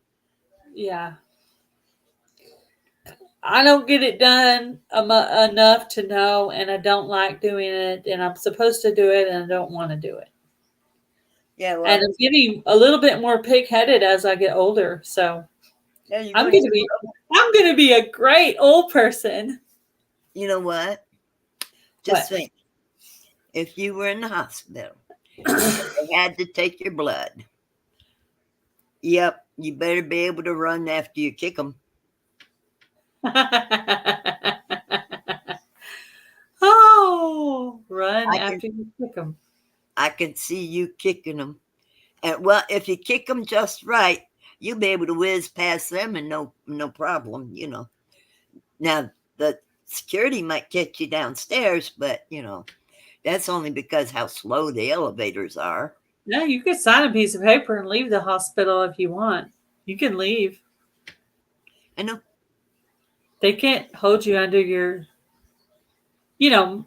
Yeah. I don't get it done enough to know, and I don't like doing it, and I'm supposed to do it, and I don't want to do it. Yeah, well, and I'm getting a little bit more pig-headed as I get older. So I'm going to be a great old person. You know what? Just think, if you were in the hospital, they had to take your blood. Yep, you better be able to run after you kick them. Run after you kick them. I can see you kicking them. And well, if you kick them just right, you'll be able to whiz past them and no problem, Now, security might get you downstairs, but that's only because how slow the elevators are. No, you could sign a piece of paper and leave the hospital if you want. You can leave. I know. They can't hold you under your, Yeah.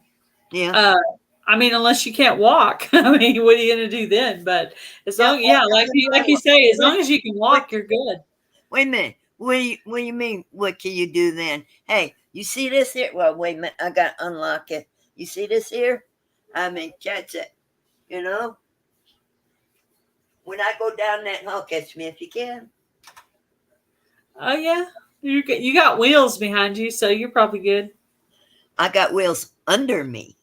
I mean, unless you can't walk. I mean, what are you going to do then? But as long, like you say, as long as you can walk, you're good. Wait a minute. What do you mean? What can you do then? Hey, you see this here? Well, wait a minute. I got to unlock it. You see this here? I mean, catch it. When I go down that hall, catch me if you can. Oh, yeah. You got wheels behind you, so you're probably good. I got wheels under me.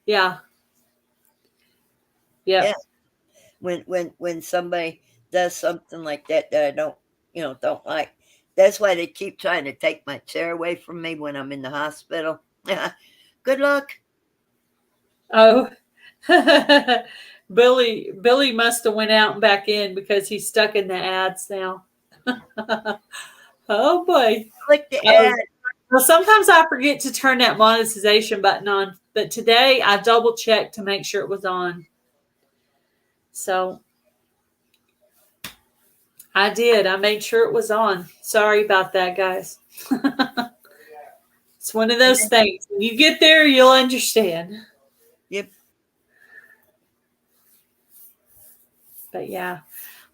Yeah. Yeah. When somebody does something like that I don't like, that's why they keep trying to take my chair away from me when I'm in the hospital. Good luck. Oh, Billy must have went out and back in because he's stuck in the ads now. Oh boy. Click the ad. Well, sometimes I forget to turn that monetization button on, but today I double checked to make sure it was on. So I did. I made sure it was on. Sorry about that, guys. It's one of those things. When you get there, you'll understand. Yep. But yeah,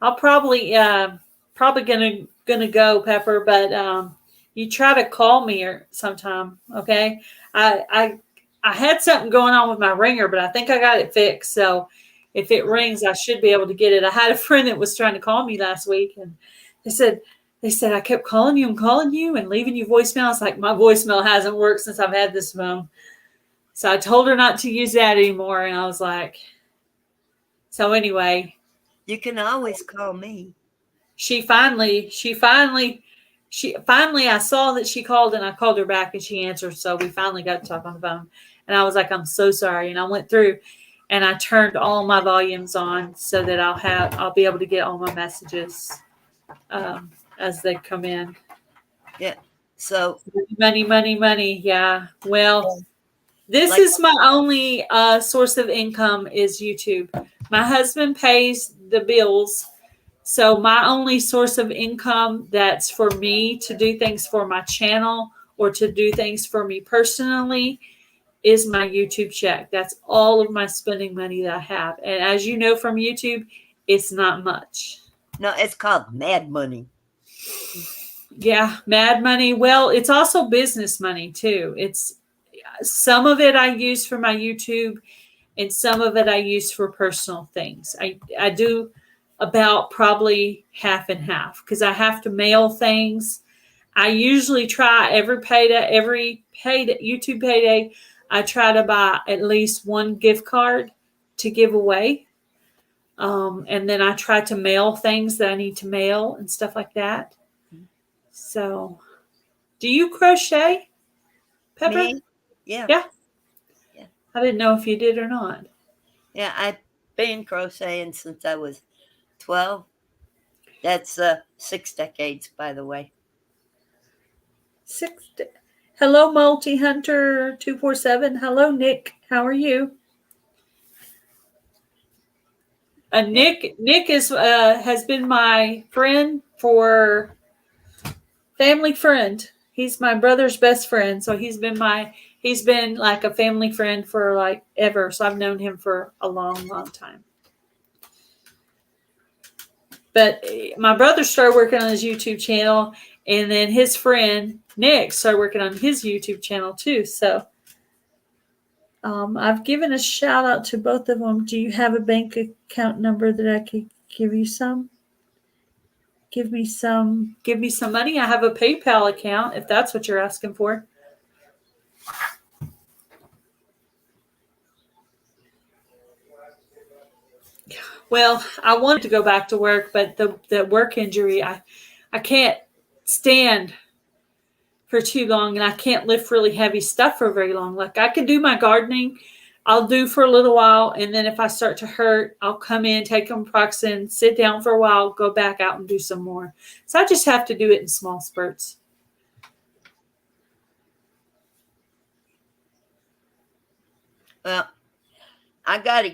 I'll probably gonna go, Pepper. But you try to call me or sometime, okay? I had something going on with my ringer, but I think I got it fixed. So if it rings, I should be able to get it. I had a friend that was trying to call me last week, and they said I kept calling you and leaving you voicemail. It's like my voicemail hasn't worked since I've had this phone. So I told her not to use that anymore, and I was like, so anyway. You can always call me. She finally, I saw that she called and I called her back and she answered. So we finally got to talk on the phone. And I was like, I'm so sorry. And I went through and I turned all my volumes on so that I'll be able to get all my messages as they come in. Yeah. So money. Yeah. Well, this is my only source of income is YouTube. My husband pays the bills. So my only source of income that's for me to do things for my channel or to do things for me personally is my YouTube check. That's all of my spending money that I have. And as you know from YouTube, it's not much. No, it's called mad money. Yeah, mad money. Well, it's also business money too. It's some of it I use for my YouTube and some of it I use for personal things. I do about probably half and half because I have to mail things. I usually try every YouTube payday, I try to buy at least one gift card to give away. And then I try to mail things that I need to mail and stuff like that. So, do you crochet, Pepper? Me? Yeah. I didn't know if you did or not. Yeah, I've been crocheting since I was 12. That's 6 decades, by the way. Hello, Multi Hunter 247. Hello, Nick. How are you? Nick has been my friend for family friend. He's my brother's best friend, so he's been like a family friend for like ever. So I've known him for a long, long time. But my brother started working on his YouTube channel, and then his friend Nick started working on his YouTube channel too. So I've given a shout out to both of them. Do you have a bank account number that I could give you some? Give me some money. I have a PayPal account if that's what you're asking for. Well, I wanted to go back to work, but the work injury, I can't stand for too long, and I can't lift really heavy stuff for very long. Like I can do my gardening, I'll do for a little while, and then if I start to hurt, I'll come in, take naproxen, sit down for a while, go back out and do some more. So I just have to do it in small spurts. Well, I got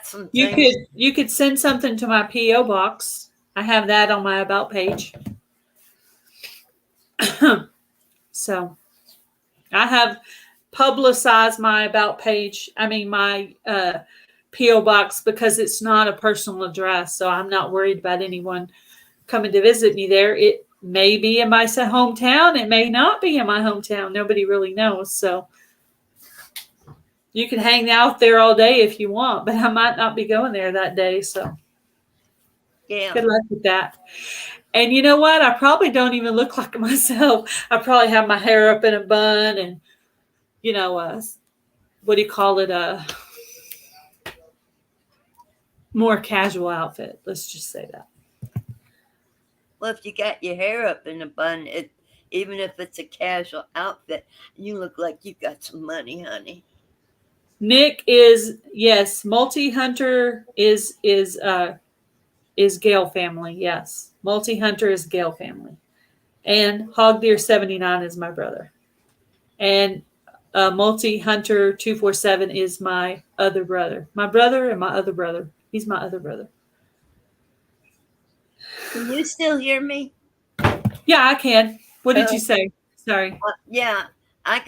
some You things. could send something to my PO box. I have that on my about page. So I have publicized my about page. I mean my PO box because it's not a personal address, so I'm not worried about anyone coming to visit me there. It may be in my hometown. It may not be in my hometown. Nobody really knows. So you can hang out there all day if you want, but I might not be going there that day. So Yeah. good luck with that. And you know what? I probably don't even look like myself. I probably have my hair up in a bun and, what do you call it? More casual outfit. Let's just say that. Well, if you got your hair up in a bun, even if it's a casual outfit, you look like you got some money, honey. Nick is, yes, multi-hunter is Gail family. Yes. Multi-hunter is Gail family. And Hog Deer 79 is my brother. And Multi-hunter 247 is my other brother. My brother and my other brother. He's my other brother. Can you still hear me? Yeah, I can. What did you say? Sorry. Yeah, I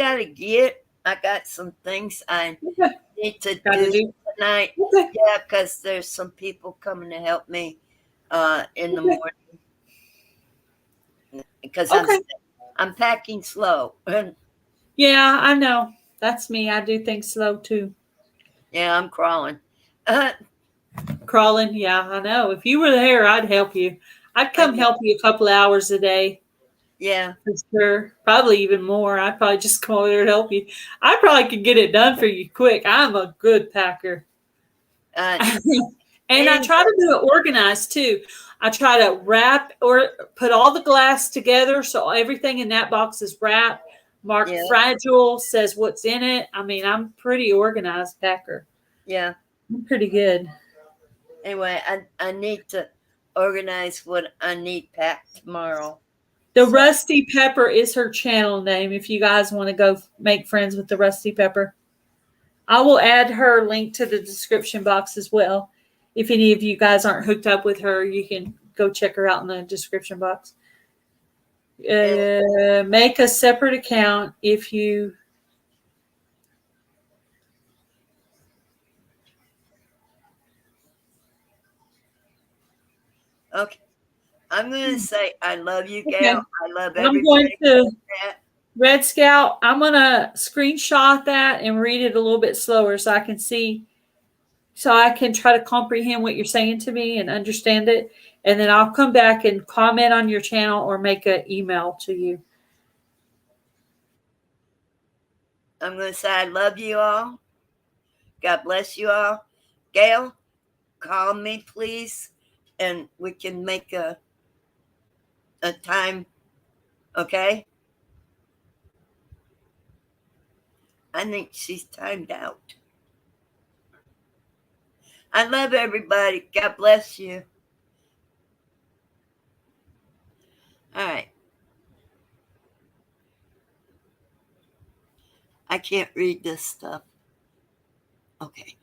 got some things I Okay. need to Gotta do tonight. Okay. Yeah, because there's some people coming to help me in the morning. Because Okay. I'm packing slow. Yeah, I know. That's me. I do things slow too. Yeah, I'm crawling. Crawling. Yeah, I know. If you were there, I'd help you. I'd come help you a couple hours a day. Yeah. For sure. Probably even more. I'd probably just come over there and help you. I probably could get it done for you quick. I'm a good packer. And I try to do it organized too. I try to wrap or put all the glass together so everything in that box is wrapped, marked fragile, says what's in it. I mean, I'm pretty organized packer. Yeah. I'm pretty good. Anyway, I need to organize what I need packed tomorrow. The Rusty Pepper is her channel name if you guys want to go make friends with the Rusty Pepper. I will add her link to the description box as well. If any of you guys aren't hooked up with her, you can go check her out in the description box. Make a separate account if you... Okay. I'm going to say I love you, Gail. I love everybody. I'm going to... Red Scout, I'm going to screenshot that and read it a little bit slower so I can see... So I can try to comprehend what you're saying to me and understand it. And then I'll come back and comment on your channel or make an email to you. I'm going to say I love you all. God bless you all. Gail, call me, please, and we can make a time, okay? I think she's timed out. I love everybody. God bless you. All right. I can't read this stuff. Okay.